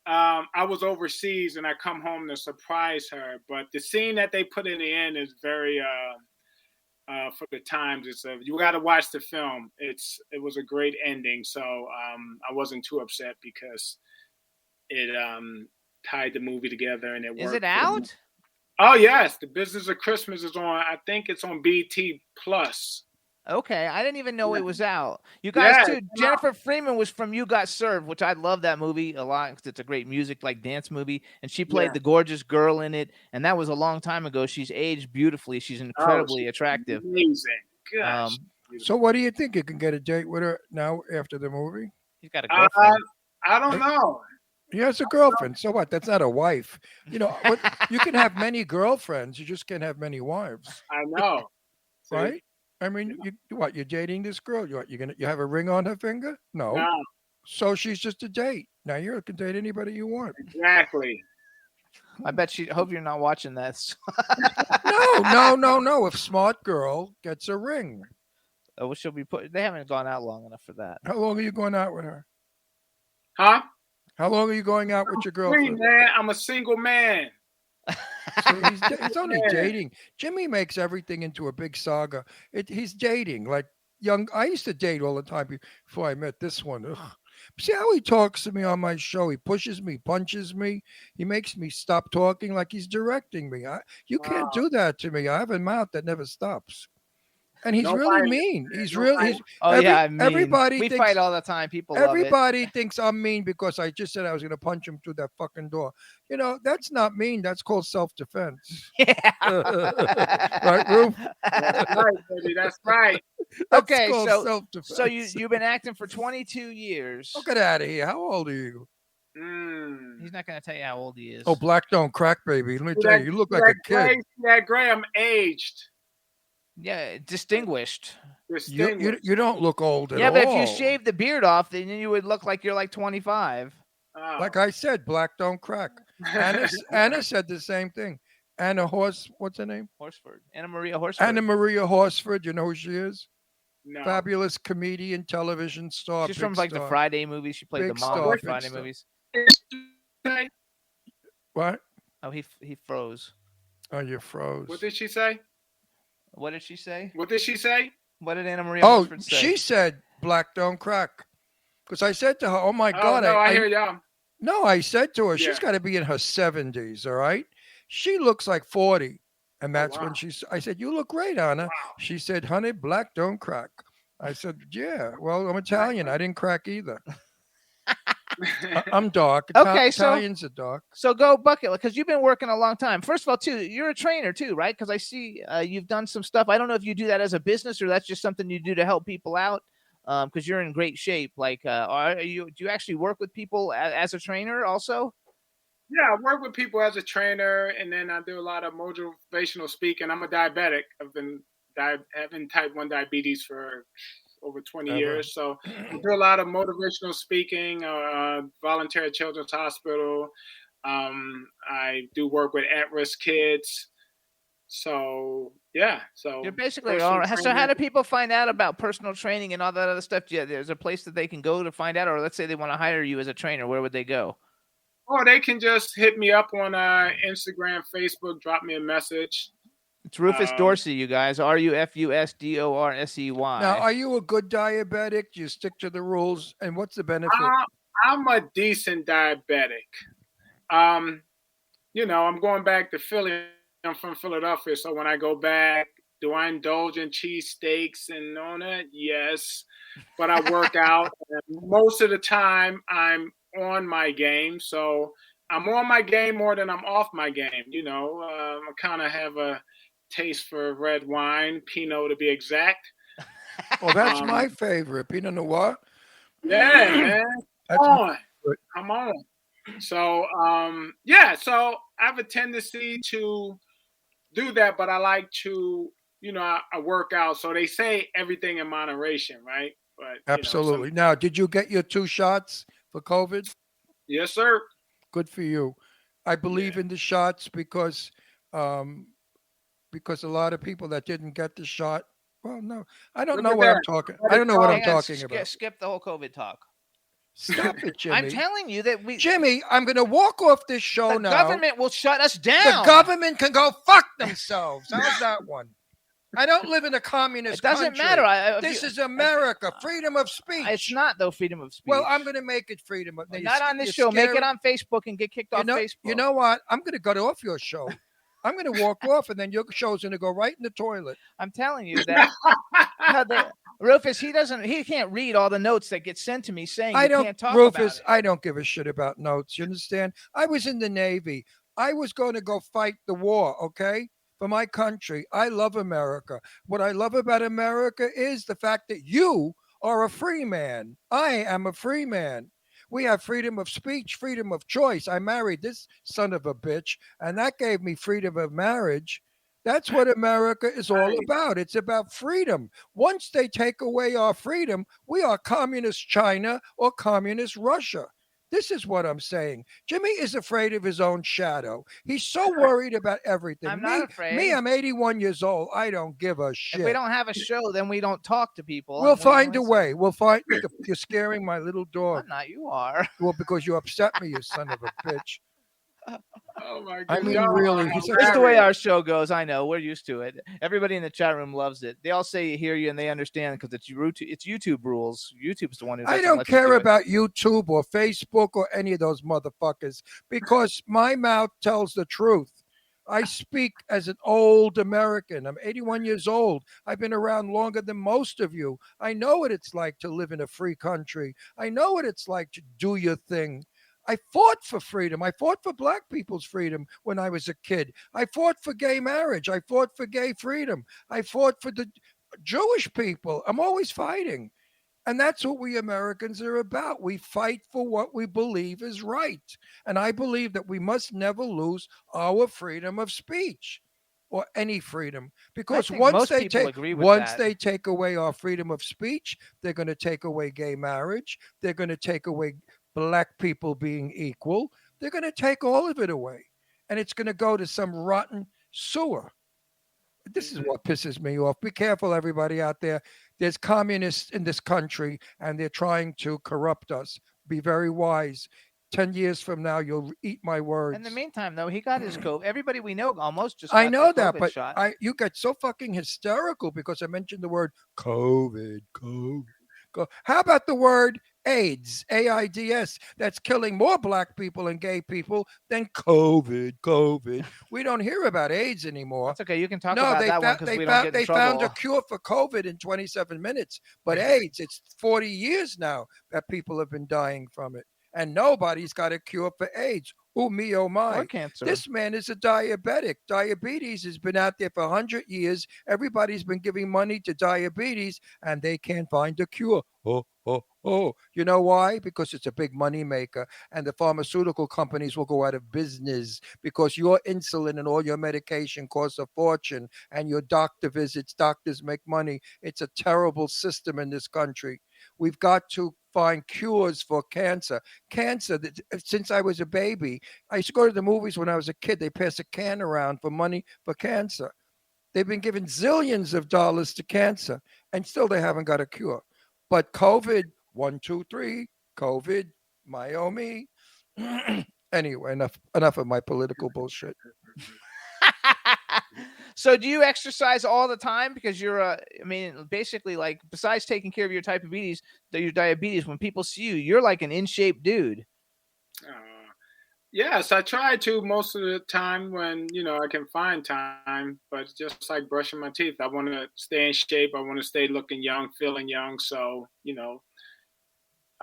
I was overseas and I come home to surprise her. But the scene that they put in the end is very for the times. It's you got to watch the film. It was a great ending, so I wasn't too upset because it tied the movie together and it worked. Is it out? Oh yes, The Business of Christmas is on. I think it's on BT Plus. Okay, I didn't even know it was out. You guys Yeah, too. it's Jennifer Freeman was from You Got Served, which I love that movie a lot because it's a great music like dance movie, and she played Yeah. the gorgeous girl in it. And that was a long time ago. She's aged beautifully. She's incredibly she's attractive. Amazing. Gosh. So what do you think? You can get a date with her now after the movie? He's got a girlfriend. I don't know. He has a girlfriend. So what? That's not a wife. You know, you can have many girlfriends. You just can't have many wives, I know. See? right? I mean, you're dating this girl? You have a ring on her finger? No. No, So she's just a date. Now you can date anybody you want. exactly. I bet she. Hope you're not watching this. No. If smart girl gets a ring, Oh, she'll be put. They haven't gone out long enough for that. how long are you going out with her? Huh? How long are you going out with your Free, girlfriend? man. I'm a single man. So he's only dating. Jimmy makes everything into a big saga. He's dating like young. I used to date all the time before I met this one. Ugh. See how he talks to me on my show? He pushes me, punches me. He makes me stop talking like he's directing me. You can't do that to me. I have a mouth that never stops. And he's really Nobody- mean. He's nobody- really. Oh yeah, I mean, everybody we thinks, fight all the time. People love it. Everybody thinks I'm mean because I just said I was going to punch him through that fucking door. You know, that's not mean. That's called self-defense. Right, Roof? That's right, baby. That's right. That's Okay, called so self-defense. you've been acting for 22 years. Oh, get out of here. How old are you? He's not going to tell you how old he is. Oh, black don't crack, baby. Let me tell you, you look like a kid. That gray, I'm aged. Yeah, distinguished. You don't look old at Yeah, all. but if you shave the beard off, then you would look like you're like 25. Oh. Like I said, black don't crack. Anna said the same thing. What's her name? Horsford. Anna Maria Horsford. Anna Maria Horsford. You know who she is? No. Fabulous comedian, television star. She's big from like the star. Friday movies. She played Big the mom star, in the big Friday star. movies. What? Oh, he froze. Oh, you froze. What did she say? What did she say? What did she say? What did Anna Maria Oh, Horsford say? she said black don't crack. Because I said to her, oh my God. no, I hear y'all. No, I said to her, Yeah. she's got to be in her 70s, all right? She looks like 40. And that's wow. when I said, you look great, Anna. She said, honey, black don't crack. I said, yeah, well, I'm Italian. I didn't crack either. I'm dark. Okay, so- Italians are dark. So go bucket because you've been working a long time. First of all, too, you're a trainer too, right? Because I see you've done some stuff. I don't know if you do that as a business or that's just something you do to help people out. Because you're in great shape. Like, do you actually work with people as a trainer also? Yeah, I work with people as a trainer, and then I do a lot of motivational speaking. I'm a diabetic. I've been having type 1 diabetes for over 20 years. So I do a lot of motivational speaking, volunteer at Children's Hospital. I do work with at-risk kids. So, yeah. So You're basically personal all right. So how training. do people find out about personal training and all that other stuff? Yeah, there's a place that they can go to find out, or let's say they want to hire you as a trainer. Where would they go? Or they can just hit me up on Instagram, Facebook, drop me a message. It's Rufus Dorsey, you guys. RUFUSDORSEY. Now, are you a good diabetic? Do you stick to the rules? And what's the benefit? I'm a decent diabetic. You know, I'm going back to Philly. I'm from Philadelphia, so when I go back, do I indulge in cheesesteaks and all that? Yes, but I work out. And most of the time, I'm on my game, so I'm on my game more than I'm off my game. You know, I kind of have a taste for red wine, Pinot to be exact. Oh, that's my favorite, Pinot Noir. Yeah, man. Come on. So, yeah, so I have a tendency to do that, but I like to, you know, I work out. So they say everything in moderation, right? But absolutely. You know, now, did you get your 2 shots for COVID? Yes, sir. Good for you. I believe in the shots because a lot of people that didn't get the shot. Well, no, I don't know what I'm talking. I don't know what I'm talking about. Skip the whole COVID talk. Stop it, Jimmy. I'm telling you that Jimmy, I'm going to walk off this show now. The government will shut us down. The government can go fuck themselves. How's that one? I don't live in a communist country. It doesn't matter. This is America. Freedom of speech. It's not, though, freedom of speech. Well, I'm going to make it freedom of speech. Not on this show. Make it on Facebook and get kicked off Facebook. You know what? I'm going to go off your show. I'm going to walk off, and then your show's going to go right in the toilet. I'm telling you that. Rufus, he can't read all the notes that get sent to me saying can't talk Rufus, about it. I don't give a shit about notes. You understand? I was in the Navy. I was going to go fight the war, okay? For my country. I love America. What I love about America is the fact that you are a free man. I am a free man. We have freedom of speech, freedom of choice. I married this son of a bitch, and that gave me freedom of marriage. That's what America is all about. It's about freedom. Once they take away our freedom, we are communist China or communist Russia. This is what I'm saying. Jimmy is afraid of his own shadow. He's so worried about everything. I'm not afraid. Me, I'm 81 years old. I don't give a shit. If we don't have a show, then we don't talk to people. We'll find a way. We'll find. You're scaring my little dog. I'm not. You are. Well, because you upset me, you son of a bitch. Oh my God. I mean, really. It's the way our show goes. I know. We're used to it. Everybody in the chat room loves it. They all say you hear you and they understand because it's YouTube rules. YouTube's the one who doesn't I don't let you care do it. about YouTube or Facebook or any of those motherfuckers because my mouth tells the truth. I speak as an old American. I'm 81 years old. I've been around longer than most of you. I know what it's like to live in a free country. I know what it's like to do your thing. I fought for freedom. I fought for black people's freedom when I was a kid. I fought for gay marriage. I fought for gay freedom. I fought for the Jewish people. I'm always fighting. And that's what we Americans are about. We fight for what we believe is right. And I believe that we must never lose our freedom of speech or any freedom. Because once they take away our freedom of speech, they're going to take away gay marriage. They're going to take away black people being equal. They're going to take all of it away. And it's going to go to some rotten sewer. This is what pisses me off. Be careful, everybody out there. There's communists in this country, and they're trying to corrupt us. Be very wise. 10 years from now, you'll eat my words. In the meantime, though, he got his COVID. Everybody we know almost just got I know the that, COVID but shot. you get so fucking hysterical because I mentioned the word COVID. How about the word AIDS, AIDS, that's killing more black people and gay people than COVID. We don't hear about AIDS anymore. That's okay. You can talk about that one because we don't get in They trouble. found a cure for COVID in 27 minutes, but AIDS, it's 40 years now that people have been dying from it, and nobody's got a cure for AIDS. Oh, me, oh, my. Or cancer. This man is a diabetic. Diabetes has been out there for 100 years. Everybody's been giving money to diabetes, and they can't find a cure. oh. You know why? Because it's a big money maker, and the pharmaceutical companies will go out of business because your insulin and all your medication costs a fortune, and your doctor visits, doctors make money. It's a terrible system in this country. We've got to find cures for cancer. Cancer, since I was a baby, I used to go to the movies when I was a kid. They pass a can around for money for cancer. They've been giving zillions of dollars to cancer, and still they haven't got a cure. But COVID, 1, 2, 3, COVID, my oh me. Anyway, enough of my political bullshit. So do you exercise all the time? Because you're I mean, basically, like, besides taking care of your diabetes, when people see you, you're like an in-shape dude. Yes, I try to most of the time when, I can find time, but it's just like brushing my teeth. I want to stay in shape. I want to stay looking young, feeling young. So,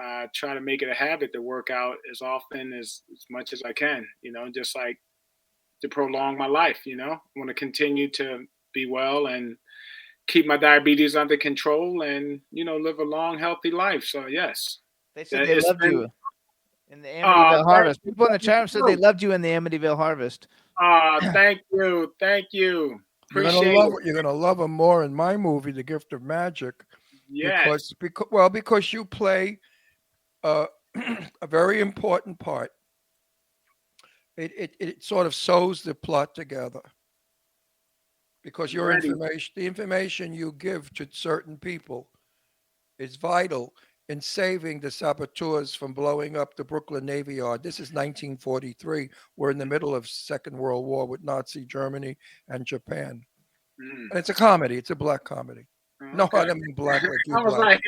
I try to make it a habit to work out as often as much as I can, just like to prolong my life, I want to continue to be well and keep my diabetes under control and, live a long, healthy life. So, yes. They said they loved you in the Amityville Harvest. People in the chat room said they loved you in the Amityville Harvest. Thank you. Thank you. Appreciate You're gonna love him more in my movie, The Gift of Magic. Yes. Because you play a very important part. It sort of sews the plot together. Because the information you give to certain people is vital in saving the saboteurs from blowing up the Brooklyn Navy Yard. This is 1943. We're in the middle of Second World War with Nazi Germany and Japan. And it's a comedy. It's a black comedy. No, I don't mean black like you black.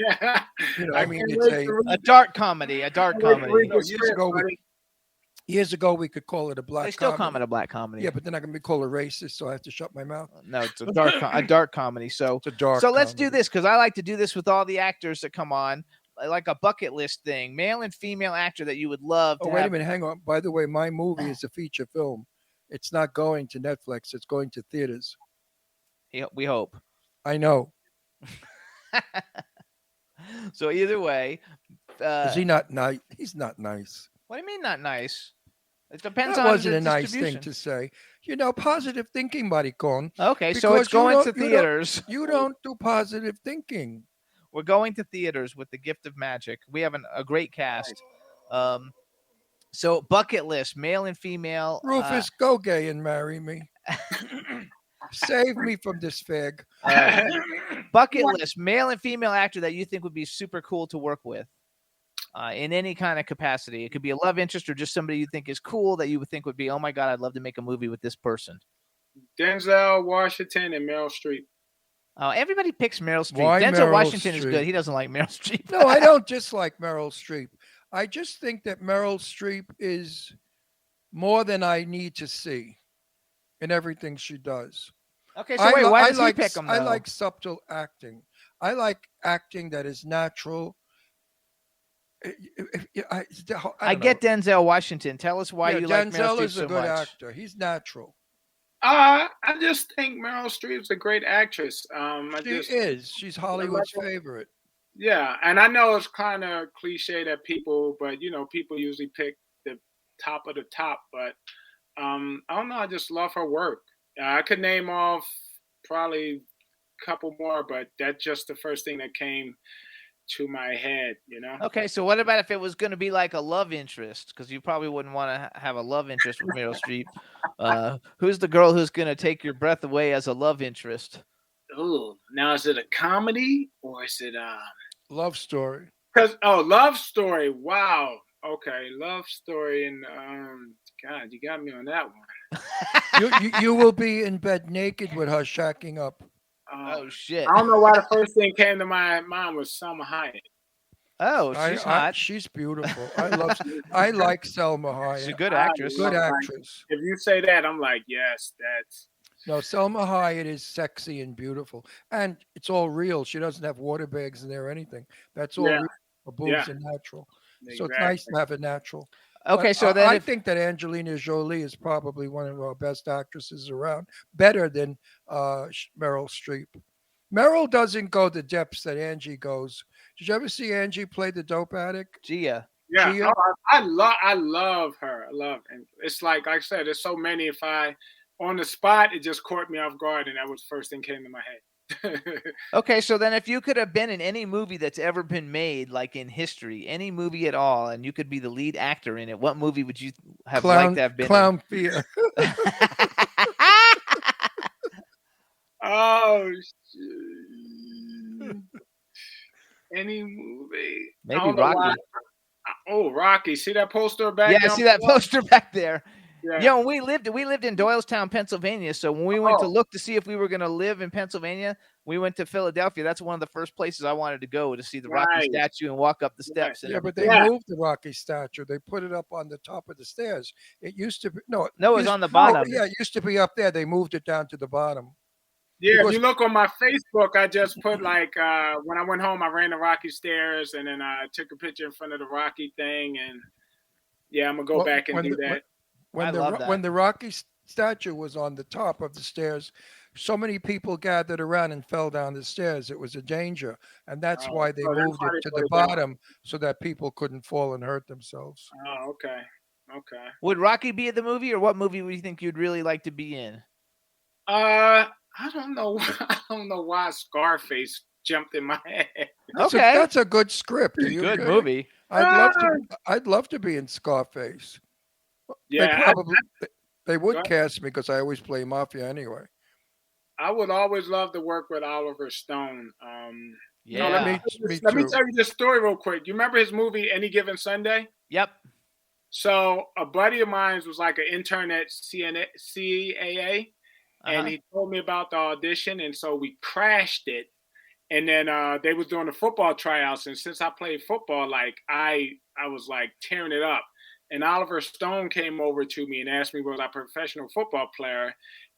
I mean, it's a dark comedy. A dark comedy. Years ago, we could call it a black comedy. They still call it a black comedy. Yeah, but then I can be called a racist, so I have to shut my mouth. No, it's a dark comedy. So, it's a dark let's do this, because I like to do this with all the actors that come on, like a bucket list thing. Male and female actor that you would love to wait a minute. Hang on. By the way, my movie is a feature film. It's not going to Netflix. It's going to theaters. Yeah, we hope. I know. So either way. Is he not nice? He's not nice. What do you mean not nice? It depends that on wasn't the a nice thing to say. Positive thinking, maricon. Okay, so it's going to theaters. You don't do positive thinking. We're going to theaters with The Gift of Magic. We have a great cast. So bucket list, male and female. Rufus, go gay and marry me. Save me from this fag. Bucket list, male and female actor that you think would be super cool to work with. In any kind of capacity. It could be a love interest or just somebody you think is cool that you would think would be, oh my God, I'd love to make a movie with this person. Denzel Washington and Meryl Streep. Oh, everybody picks Meryl Streep. Why Denzel Meryl Washington Streep? Is good. He doesn't like Meryl Streep. No, I don't dislike Meryl Streep. I just think that Meryl Streep is more than I need to see in everything she does. Okay, so why does he pick them, though? I like subtle acting. I like acting that is natural. I get Denzel Washington. Tell us why you like Meryl Streep so much. Denzel is a good actor. He's natural. I just think Meryl Streep's a great actress. She's Hollywood's favorite. Yeah, and I know it's kind of cliche that people usually pick the top of the top, but I don't know. I just love her work. I could name off probably a couple more, but that's just the first thing that came to my head, Okay, so what about if it was going to be like a love interest? Because you probably wouldn't want to have a love interest with Meryl Streep. Who's the girl who's going to take your breath away as a love interest? Oh, now is it a comedy or is it love story? Love story. Wow. Okay, love story, and God, you got me on that one. you will be in bed naked with her shacking up. Oh shit! I don't know why the first thing came to my mind was Salma Hayek. Oh, she's hot. She's beautiful. I like Salma Hayek. She's a good actress. Good actress. If you say that, I'm like, yes, that's. No, Salma Hayek is sexy and beautiful, and it's all real. She doesn't have water bags in there or anything. That's all real. Her boobs are natural, so it's nice to have it natural. Okay, so I think that Angelina Jolie is probably one of our best actresses around, better than Meryl Streep. Meryl doesn't go the depths that Angie goes. Did you ever see Angie play the dope addict? Gia. Yeah, Gia? I love her. I love, and it's like I said, there's so many. If I on the spot, it just caught me off guard, and that was the first thing came to my head. Okay, so then if you could have been in any movie that's ever been made, like in history, any movie at all, and you could be the lead actor in it, what movie would you have liked to have been Clown Fear. Oh, shit. Any movie? I Maybe don't know why. Rocky. Oh, Rocky. See that poster back Yeah, there? see that poster back there. Yeah. Yo, we lived in Doylestown, Pennsylvania. So when we went to look to see if we were going to live in Pennsylvania, we went to Philadelphia. That's one of the first places I wanted to go to see the Rocky Nice. statue and walk up the steps. And Yeah, but they moved the Rocky statue. They put it up on the top of the stairs. It used to be No, it was used- on the bottom. Yeah, it used to be up there. They moved it down to the bottom. Yeah, Because- if you look on my Facebook, I just put like when I went home, I ran the Rocky stairs, and then I took a picture in front of the Rocky thing, and yeah, I'm gonna go Well, back and do that. I love that. When the Rocky statue was on the top of the stairs, so many people gathered around and fell down the stairs. It was a danger, and that's Oh, why they so that's moved why it they to put the it down. bottom so that people couldn't fall and hurt themselves. Oh, okay. Would Rocky be in the movie, or what movie would you think you'd really like to be in? I don't know. I don't know why Scarface jumped in my head. That's a good script. Are you Good kidding? movie. I'd love to be in Scarface. Yeah, They would Right. cast me because I always play mafia anyway. I would always love to work with Oliver Stone. Yeah. Let me Me tell you this story real quick. You remember his movie Any Given Sunday? Yep. So a buddy of mine was like an intern at CAA, and he told me about the audition, and so we crashed it. And then they was doing the football tryouts, and since I played football, like I was like tearing it up. And Oliver Stone came over to me and asked me, was I a professional football player?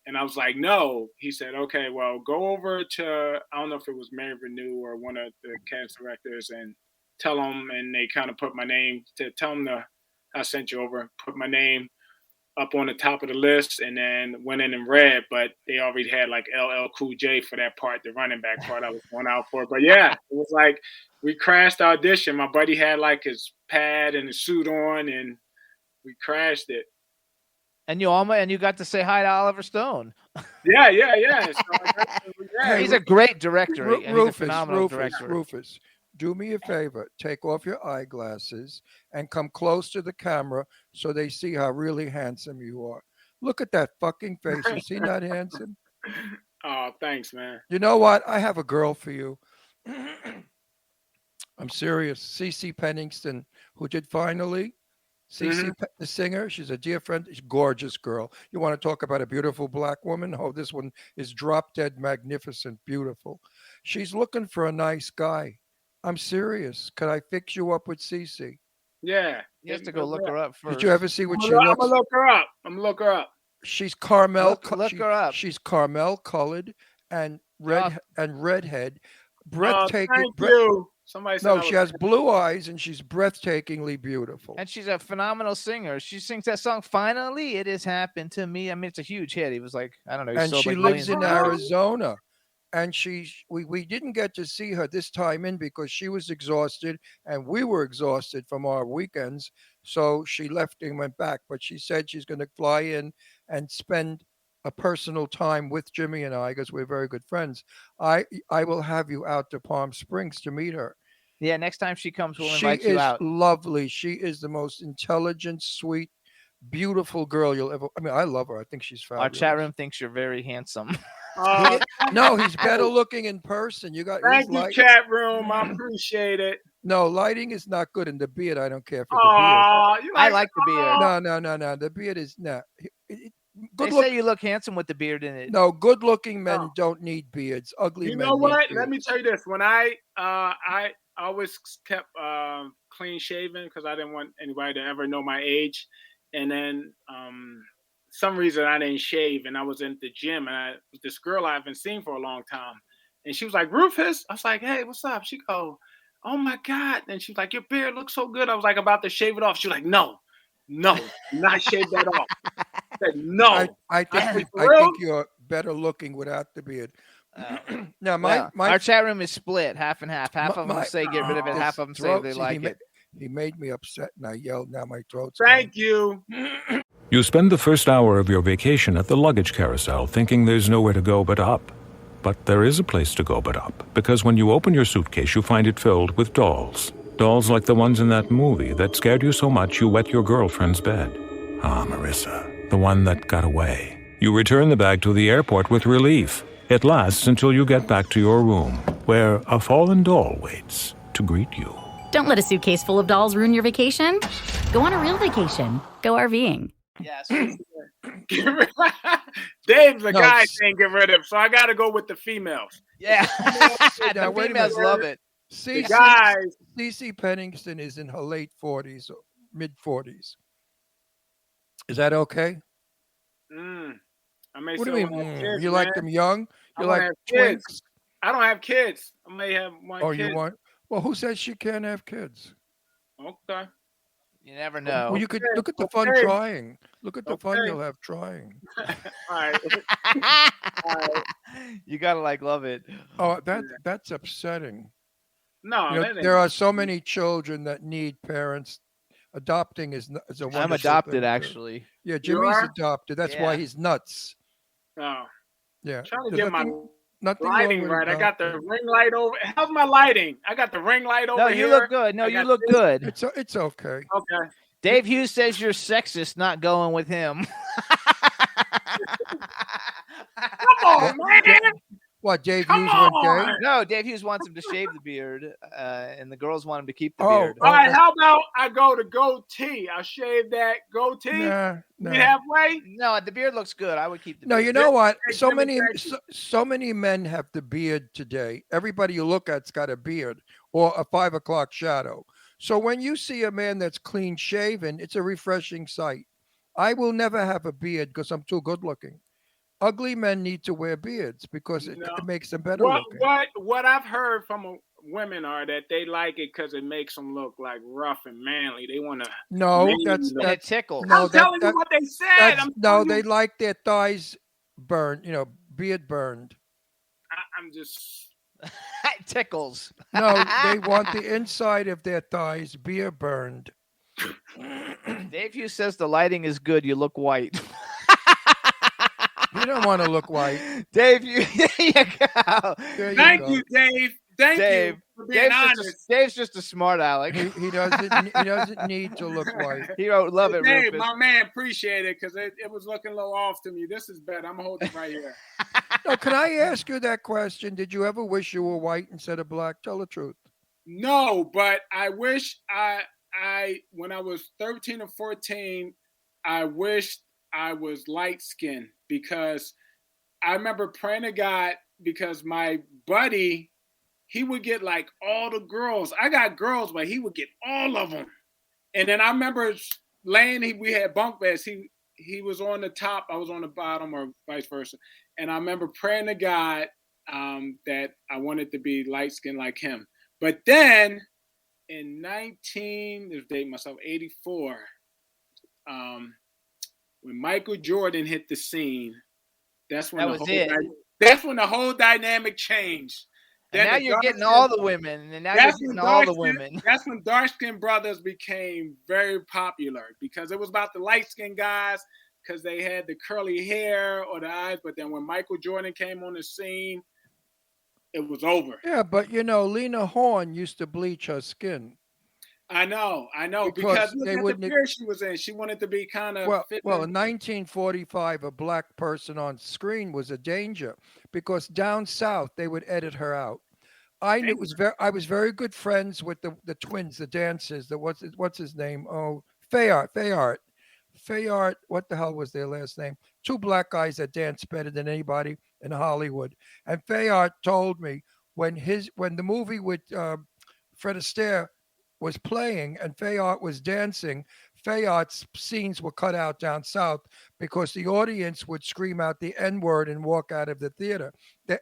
And I was like, no. He said, okay, well, go over to, I don't know if it was Mary Renew or one of the cast directors, and tell them, and they kind of put my name, to tell them I sent you over, put my name up on the top of the list, and then went in and read, but they already had like LL Cool J for that part, the running back part I was going out for. But yeah, it was like we crashed the audition. My buddy had like his pad and his suit on, and we crashed it. And you got to say hi to Oliver Stone. Yeah. So, yeah. He's a great director. and he's a Rufus, phenomenal director. Rufus, do me a favor. Take off your eyeglasses and come close to the camera so they see how really handsome you are. Look at that fucking face. Is he not handsome? Oh, thanks, man. You know what? I have a girl for you. I'm serious. Cece Penningston, who did Finally. Cece, the singer, she's a dear friend. She's a gorgeous girl. You want to talk about a beautiful black woman? Oh, this one is drop dead magnificent, beautiful. She's looking for a nice guy. I'm serious. Could I fix you up with Cece? Yeah. You have to go look her up first. Did you ever see what she I'm looks gonna look her up. I'm gonna look her up. She's caramel. Look her up. She's caramel colored and redhead. Oh, Breathtaking. thank you. Somebody said No, I she was- has blue eyes and she's breathtakingly beautiful. And she's a phenomenal singer. She sings that song, Finally It Has Happened to Me. I mean, it's a huge hit. He was like, I don't know. And sold she like lives millions in of- Arizona. And we didn't get to see her this time in because she was exhausted and we were exhausted from our weekends. So she left and went back. But she said she's going to fly in and spend a personal time with Jimmy and I because we're very good friends. I will have you out to Palm Springs to meet her. Yeah, next time she comes, we'll She invite is you out. lovely. She is the most intelligent, sweet, beautiful girl you'll ever. I mean, I love her. I think she's Our fabulous. chat room thinks you're very handsome. No, he's better looking in person. You got. Thank he's you, light- chat room. I appreciate it. No, lighting is not good, and the beard. I don't care for the Oh, you I like the beard. beard. No. The beard is not. They Good say look. you look handsome with the beard in it. No, good-looking men No. don't need beards. Ugly You men. know need what? Let me beards. tell you this. When I always kept clean shaven because I didn't want anybody to ever know my age. And then some reason I didn't shave, and I was in the gym, and this girl I haven't seen for a long time, and she was like, Rufus. I was like, hey, what's up? She go, oh my God. And she was like, your beard looks so good. I was like about to shave it off. She was like, no, not shave that off. I said, no. I I think for real? you're better looking without the beard. Now, Well, my our chat room is split half and half. Half of them my- say get rid of it. Half of them say throat- they see, like it. He made me upset, and I yelled. Now my throat's Thank you. You spend the first hour of your vacation at the luggage carousel thinking there's nowhere to go but up. But there is a place to go but up, because when you open your suitcase, you find it filled with dolls. Dolls like the ones in that movie that scared you so much you wet your girlfriend's bed. Ah, Marissa, the one that got away. You return the bag to the airport with relief. It lasts until you get back to your room, where a fallen doll waits to greet you. Don't let a suitcase full of dolls ruin your vacation. Go on a real vacation. Go RVing. Yes. Dave's the No, guy s- saying get rid of, so I got to go with the females. Yeah. Now, The wait a females minute. love it. The guys, Cece Pennington is in her late 40s, or mid 40s. Is that okay? I may What do still you mean? wanna have kids, You like man. them young? I You wanna like have kids. twinks? I don't have kids. I may have one Oh, kid. you want? Well, who says she can't have kids? Okay. You never know. Well, you could look at the fun Okay. trying. Look at the fun Okay. you'll have trying. All right. You gotta love it. Oh, that's upsetting. No, You know, that ain't- there are so many children that need parents. Adopting is a wonderful I'm thing, adopted, too. actually. Yeah, You Jimmy's are? adopted. That's why Yeah. he's nuts. No. Yeah. Trying to There's get my nothing wrong lighting with right. I got the adopting. ring light over. How's my lighting? I got the ring light over No, here. you look good. No, I you got look this. good. It's okay. Okay. Dave Hughes says you're sexist, not going with him. Come on, man. What, Dave Come Hughes went on. gay? No, Dave Hughes wants him to shave the beard, and the girls want him to keep the Oh, beard. All right, how about I go to goatee? I shave that goatee. Nah, Meet nah. halfway. No, the beard looks good. I would keep the No, beard. you know what? Hey, So Jimmy, many, thank you. so many men have the beard today. Everybody you look at's got a beard or a 5 o'clock shadow. So when you see a man that's clean shaven, it's a refreshing sight. I will never have a beard because I'm too good looking. Ugly men need to wear beards because it makes them better looking. What I've heard from women are that they like it because it makes them look like rough and manly. They want to. No, And that's it tickles. no, I'm telling you what they said. that's- I'm no, telling they you. like their thighs burned. Beard burned. I'm just. It tickles. No, they want the inside of their thighs beard burned. Dave Hughes says the lighting is good. You look white. You don't want to look white. Dave, there you go. There Thank go. you, Dave. Thank Dave. you for being honest. Dave's just a smart aleck. He doesn't need to look white. He wrote, love it, Dave, Rufus. my man, appreciate it because it was looking a little off to me. This is better. I'm gonna hold it right here. No, can I ask you that question? Did you ever wish you were white instead of black? Tell the truth. No, but I wish I when I was 13 or 14, I wished I was light skinned because I remember praying to God because my buddy, he would get like all the girls. I got girls, but he would get all of them. And then I remember we had bunk beds. He was on the top, I was on the bottom, or vice versa. And I remember praying to God that I wanted to be light skinned like him. But then in 84, when Michael Jordan hit the scene, that's when that's when the whole dynamic changed. And now you're getting all the women. And now you're getting all the women. That's when dark-skinned brothers became very popular because it was about the light-skinned guys because they had the curly hair or the eyes. But then when Michael Jordan came on the scene, it was over. Yeah, but Lena Horne used to bleach her skin. I know, because look at the period she was in. She wanted to be kind of well, fit. in 1945, a black person on screen was a danger because down south they would edit her out. I was very good friends with the twins, the dancers. What's his name? Oh, Fayard. What the hell was their last name? Two black guys that dance better than anybody in Hollywood. And Fayard told me when the movie with Fred Astaire was playing and Fayard was dancing, Fayard's scenes were cut out down south because the audience would scream out the N-word and walk out of the theater,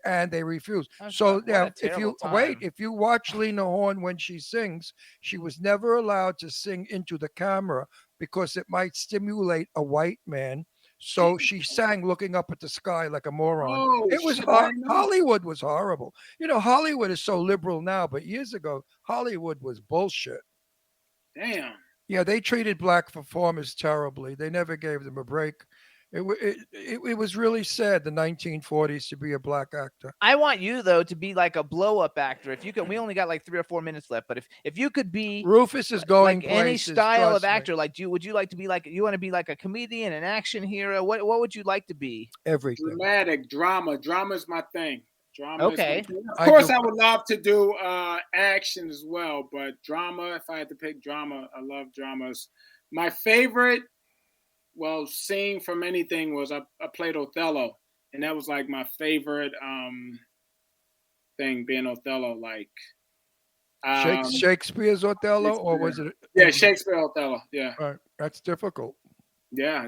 and they refused. So if you watch Lena Horne when she sings, she was never allowed to sing into the camera because it might stimulate a white man So she sang looking up at the sky like a moron. Oh, It was shit, I didn't know. Hollywood was horrible. You know, Hollywood is so liberal now, but years ago, Hollywood was bullshit. Damn. Yeah, they treated black performers terribly. They never gave them a break. It was really sad, the 1940s, to be a black actor. I want you though to be like a blow up actor. If you can, we only got like 3 or 4 minutes left, but if you could be Rufus is going like any places, style of trust me. actor, like would you like to be like, you want to be like a comedian, an action hero? What would you like to be? Everything. Dramatic drama. Drama is my thing. Drama. Okay. Is my thing. Of course, I would love to do action as well, but drama. If I had to pick drama, I love dramas. My favorite, well, scene from anything was I played Othello, and that was like my favorite thing, being Othello. Like Shakespeare's Othello, or was it? Yeah, Shakespeare Othello. Yeah. Right. That's difficult. Yeah.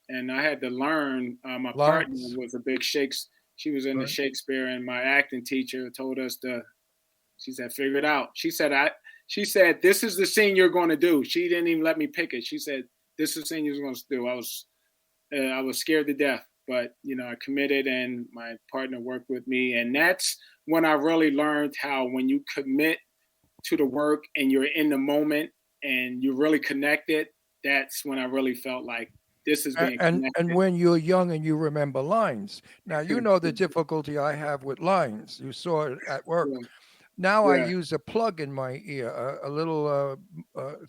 And I had to learn. My partner was a big Shakespeare. She was into Shakespeare, and my acting teacher told us she said, figure it out. She said, this is the scene you're going to do. She didn't even let me pick it. She said, this is the scene you're going to do. I was scared to death, but I committed, and my partner worked with me. And that's when I really learned how, when you commit to the work and you're in the moment and you're really connected, that's when I really felt like this is being connected. And when you're young and you remember lines. Now, you know the difficulty I have with lines. You saw it at work. Yeah. Now I use a plug in my ear, a little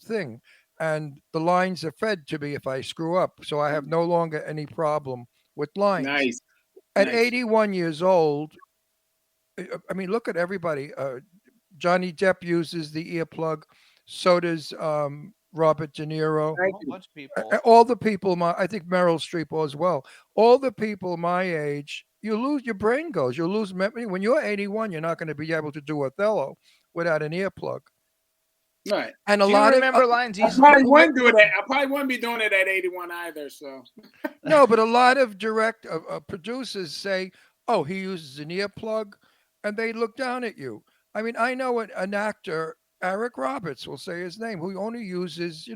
thing, and the lines are fed to me if I screw up. So I have no longer any problem with lines. Nice. At 81 years old, I mean, look at everybody. Johnny Depp uses the earplug. So does Robert De Niro. A whole bunch of people. All the people, I think Meryl Streep as well. All the people my age, you lose, your brain goes. You lose memory. When you're 81, you're not going to be able to do Othello without an earplug. Right. And Do you remember lines I easily? probably wouldn't do that. I probably wouldn't be doing it at 81 either. So No, but a lot of producers say, "Oh, he uses an earplug," and they look down at you. I mean, I know an actor, Eric Roberts, will say his name, who only uses,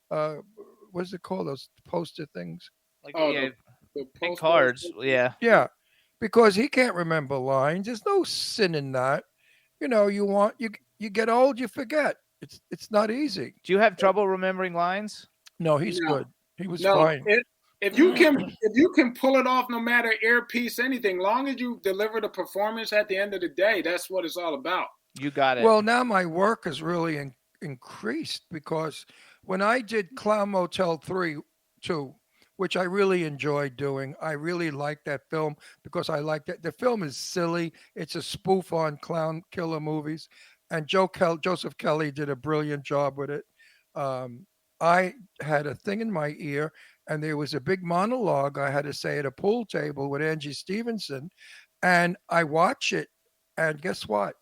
what's it called? Those poster things. Like the big cards. Yeah. Yeah, because he can't remember lines. There's no sin in that. You get old, you forget. It's not easy. Do you have trouble remembering lines? No, he's No. good. He was fine. If you can pull it off, no matter earpiece, anything, long as you deliver the performance at the end of the day, that's what it's all about. You got it. Well, now my work has really increased, because when I did Clown Motel 2, which I really enjoyed doing, I really liked that film because I liked it. The film is silly. It's a spoof on clown killer movies. And Joseph Kelly did a brilliant job with it. I had a thing in my ear, and there was a big monologue I had to say at a pool table with Angie Stevenson. And I watch it, and guess what?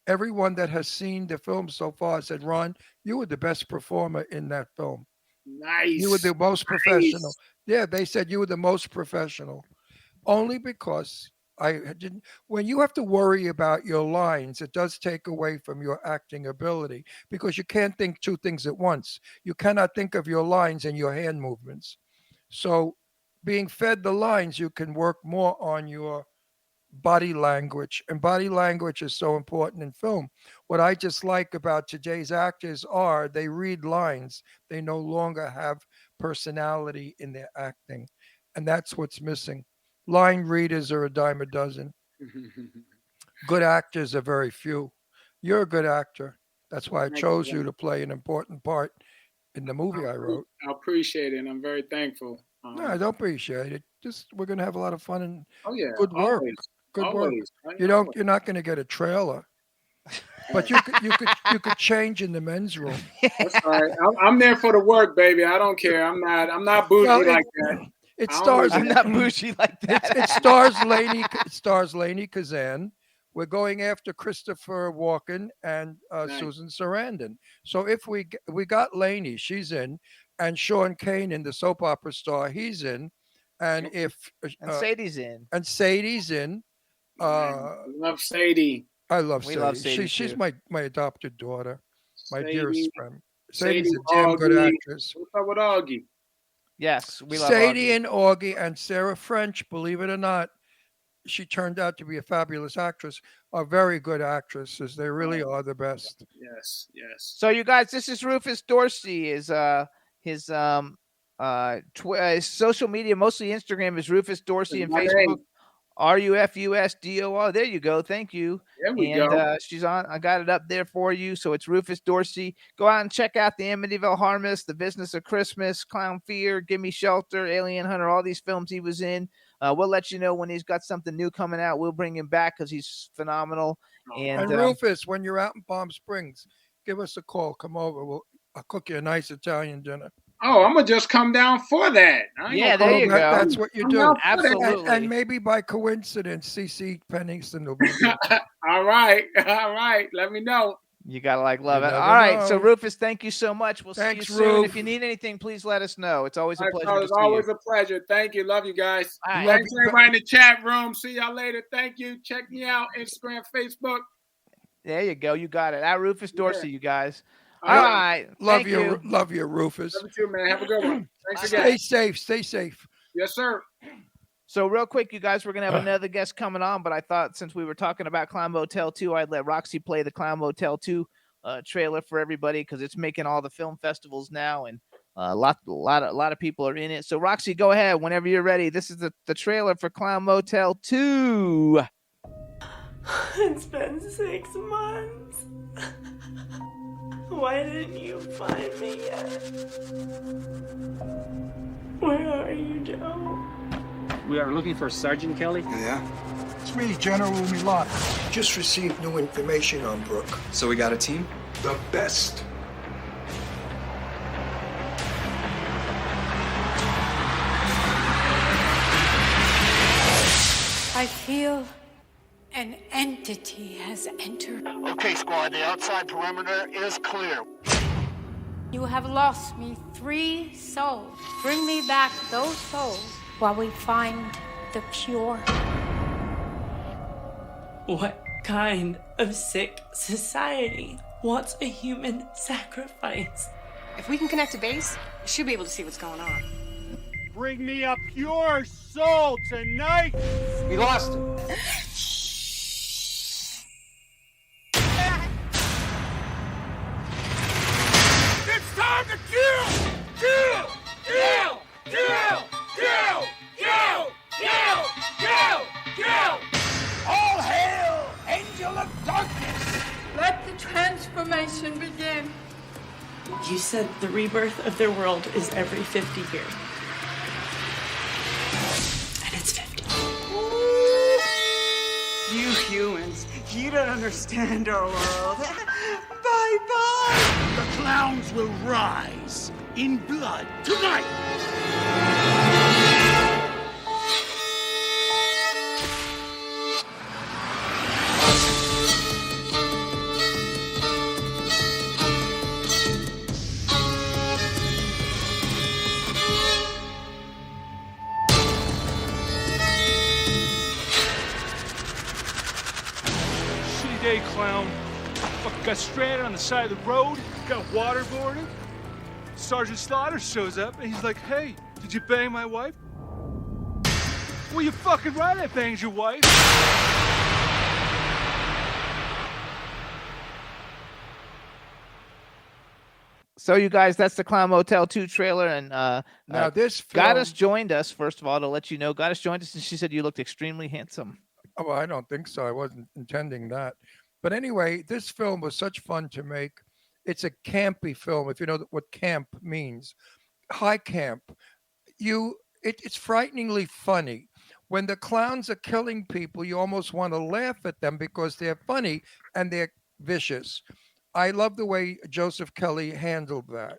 Everyone that has seen the film so far said, "Ron, you were the best performer in that film. Nice. You were the most professional." Yeah, they said you were the most professional. Only because I didn't. When you have to worry about your lines, it does take away from your acting ability, because you can't think two things at once. You cannot think of your lines and your hand movements. So being fed the lines, you can work more on your body language, and body language is so important in film. What I just like about today's actors are they read lines. They no longer have personality in their acting, and that's what's missing. Line readers are a dime a dozen. Good actors are very few. You're a good actor. That's why I chose you to play an important part in the movie I wrote. I appreciate it, and I'm very thankful. No, I don't appreciate it. Just we're gonna have a lot of fun and good work. Always. Good Always. work. You're not gonna get a trailer, but you could change in the men's room. That's all right. I'm there for the work, baby. I don't care. I'm not bougie like that. It stars. I'm not bougie like that. It stars Lainey. It stars Lainey Kazan. We're going after Christopher Walken and Susan Sarandon. So if we got Lainey, she's in, and Sean Kane in the soap opera star, he's in, and if and Sadie's in, love Sadie. I love We Sadie. love Sadie She's too. my adopted daughter, my Sadie. dearest friend. Sadie's a damn good Augie. actress. What's up with Augie? Yes, we love Sadie Augie. and Augie and Sarah French, believe it or not, she turned out to be a fabulous actress, are very good actresses. They really are the best. Yes, yes. So you guys, this is Rufus Dorsey. His his social media, mostly Instagram, is Rufus Dorsey, and My Facebook name. RUFUSDOR. There you go. Thank you. There we And go. she's on. I got it up there for you. So it's Rufus Dorsey. Go out and check out the Amityville Harvest, The Business of Christmas, Clown Fear, Gimme Shelter, Alien Hunter, all these films he was in. We'll let you know when he's got something new coming out. We'll bring him back because he's phenomenal. And Rufus, when you're out in Palm Springs, give us a call. Come over. I'll cook you a nice Italian dinner. Oh, I'm gonna just come down for that. I ain't Yeah, gonna there you come go. That's what you I'm do. down for that. Absolutely. And maybe by coincidence, CC Pennington will be there. All right, all right. Let me know. You gotta love You it. never All right, so know. Rufus, thank you so much. We'll Thanks, see you soon. Ruf. If you need anything, please let us know. It's always a All right, pleasure fellas, to see always you. a pleasure. Thank you. Love you guys. All right. Thanks everybody in the chat room. See y'all later. Thank you. Check me out. Instagram, Facebook. There you go. You got it. At Rufus Dorsey, you guys. All All right. right. Love Thank you, love you, Rufus. Love you too, man. Have a good one. Thanks Stay again. safe. Stay safe. Yes, sir. So real quick, you guys, we're gonna have another guest coming on, but I thought since we were talking about Clown Motel 2, I'd let Roxy play the Clown Motel 2 trailer for everybody because it's making all the film festivals now, and a lot of people are in it. So Roxy, go ahead whenever you're ready. This is the trailer for Clown Motel 2. It's been 6 months. Why didn't you find me yet? Where are you, Joe? We are looking for Sergeant Kelly. Yeah. It's me, General Milan. Just received new information on Brooke. So we got a team? The best. I feel an entity has entered. Okay, squad, the outside perimeter is clear. You have lost me 3 souls. Bring me back those souls while we find the cure. What kind of sick society wants a human sacrifice? If we can connect to base, we should be able to see what's going on. Bring me a pure soul tonight! We lost him. It's time to kill! Kill! Kill! Kill! Kill! Kill! Kill! Kill! Kill! All hail, Angel of Darkness! Let the transformation begin. You said the rebirth of their world is every 50 years. And it's 50. You humans, you don't understand our world. Bye-bye! The clowns will rise in blood tonight! Shitty day, clown. Fucking got stranded on the side of the road, got waterboarded. Sergeant Slaughter shows up and he's like, hey, did you bang my wife? Well, you fucking right, I banged your wife. So you guys, that's the Clown Motel 2 trailer, and Now this Goddess film- joined us, first of all, to let you know. Goddess joined us, and she said you looked extremely handsome. Oh, I don't think so. I wasn't intending that. But anyway, this film was such fun to make. It's a campy film, if you know what camp means. High camp. It's frighteningly funny. When the clowns are killing people, you almost want to laugh at them because they're funny and they're vicious. I love the way Joseph Kelly handled that.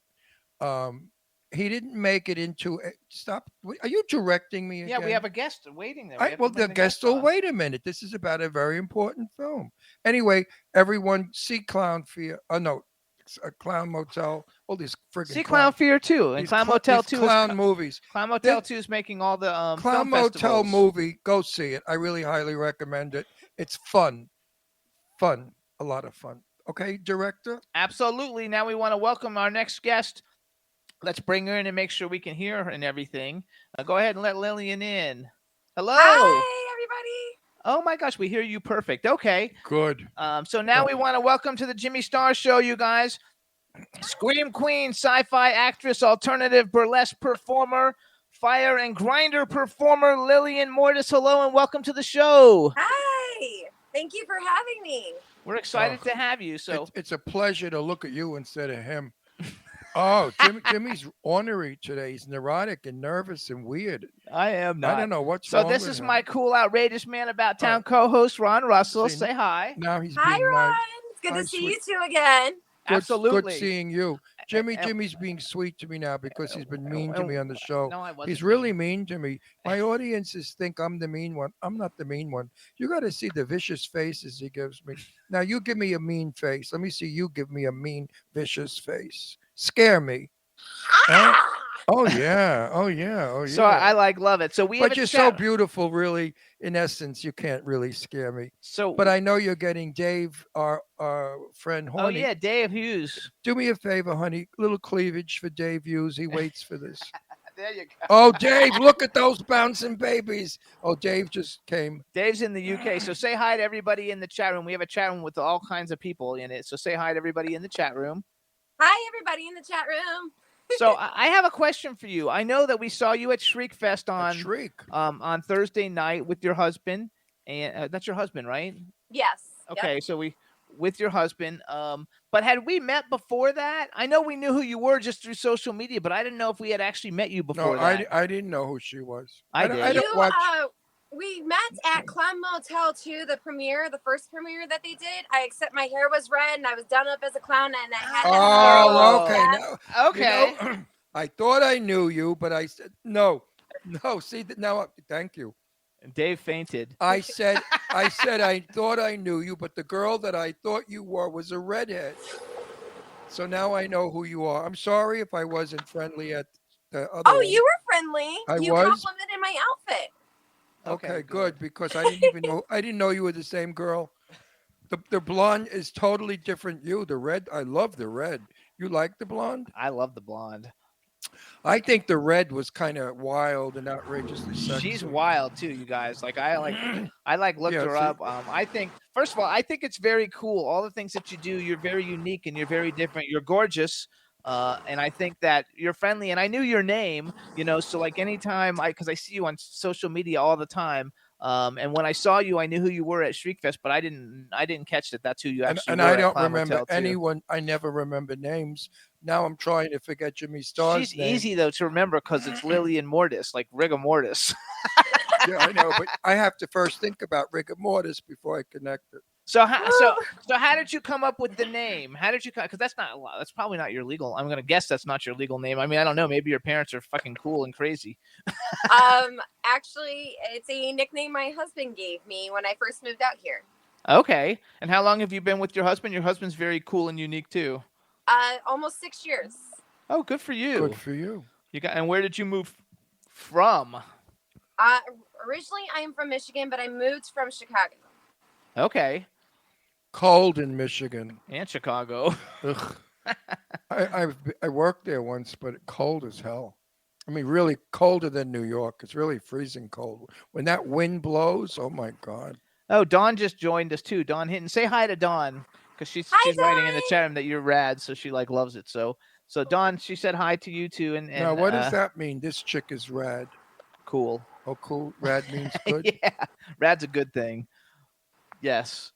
He didn't make it into stop. Are you directing me? Yeah, we again? have a guest waiting there. We have to Well, bring the guest will on. wait a minute. This is about a very important film. Anyway, everyone see Clown Fear. Oh no, it's a Clown Motel. All these friggin' See Clown Fear 2 and these Clown cl- Motel these 2 clown is movies. Clown Motel This- 2 is making all the Clown film Motel festivals. movie. Go see it. I really highly recommend it. It's fun, a lot of fun. Okay, director. Absolutely. Now we want to welcome our next guest, Let's bring her in and make sure we can hear her and everything. Go ahead and let Lillian in. Hello. Hi, everybody. Oh my gosh, we hear you perfect. Okay. Good. So now we want to welcome to the Jimmy Star Show, you guys. Scream queen, sci-fi actress, alternative burlesque performer, fire and grinder performer, Lillian Mortis. Hello and welcome to the show. Hi. Thank you for having me. We're excited to have you. So it's a pleasure to look at you instead of him. Oh, Jimmy's ornery today. He's neurotic and nervous and weird. I am not. I don't know what's so wrong this with is him. my cool, outrageous man about town co-host Ron Russell. Say hi. Now he's Hi, being Ron. nice. It's good Hi, to see sweet. you two again. Good, Absolutely. Good seeing you. Jimmy's being sweet to me now because he's been mean to me on the show. No, I wasn't He's really mean to me. My audiences think I'm the mean one. I'm not the mean one. You got to see the vicious faces he gives me. Now you give me a mean face. Let me see you give me a mean, vicious face. Scare me. Huh? Oh yeah. Oh yeah. Oh yeah. So I love it. So But you're so beautiful, really. In essence, you can't really scare me. So, but I know you're getting Dave, our friend, Oh horny. yeah, Dave Hughes. Do me a favor, honey. Little cleavage for Dave Hughes. He waits for this. There you go. Oh, Dave, look at those bouncing babies. Oh, Dave just came. Dave's in the UK. So say hi to everybody in the chat room. We have a chat room with all kinds of people in it. So say hi to everybody in the chat room. Hi, everybody in the chat room. So I have a question for you. I know that we saw you at Shriek Fest on Thursday night with your husband, and that's your husband, right? Yes. Okay, Yep. so with your husband. But had we met before that? I know we knew who you were just through social media, but I didn't know if we had actually met you before No, that. I didn't know who she was. I did. I don't watch. We met at Clown Motel 2, the first premiere that they did. Except my hair was red and I was done up as a clown and I had Oh, okay. Now, okay. you know, I thought I knew you, but I said no. See that now. Thank you. Dave fainted. I said I thought I knew you, but the girl that I thought you were was a redhead. So now I know who you are. I'm sorry if I wasn't friendly at the other. Oh, one. you were friendly. You was? complimented my outfit. Okay, good, because I didn't know you were the same girl. The blonde is totally different. The red, I love the red. You like the blonde? I love the blonde. I think the red was kind of wild and outrageously sexy. She's wild too, you guys. Like I looked her up. I think first of all, I think it's very cool. All the things that you do, you're very unique and you're very different. You're gorgeous. And I think that you're friendly, and I knew your name, so like anytime because I see you on social media all the time. And when I saw you, I knew who you were at Shriek Fest, but I didn't catch that that's who you actually and were. I don't remember anyone. I never remember names. Now I'm trying to forget Jimmy Starr's She's name. easy though to remember because it's Lillian Mortis, like rigor mortis. Yeah, I know, but I have to first think about rigor mortis before I connect it. So how did you come up with the name? How did you? Because that's probably not your legal. I'm gonna guess that's not your legal name. I mean, I don't know. Maybe your parents are fucking cool and crazy. Actually, it's a nickname my husband gave me when I first moved out here. Okay. And how long have you been with your husband? Your husband's very cool and unique too. Almost 6 years. Oh, good for you. Good for you. And where did you move from? Originally, I am from Michigan, but I moved from Chicago. Okay. Cold in Michigan And Chicago. Ugh. I worked there once, but cold as hell. I mean, really colder than New York. It's really freezing cold. When that wind blows, oh my God. Oh, Dawn just joined us too. Dawn Hinton. Say hi to Dawn because she's writing in the chat room that you're rad, so she loves it. So Dawn, she said hi to you too. And now, what does that mean? This chick is rad. Cool. Oh, cool. Rad means good. Yeah, rad's a good thing. Yes.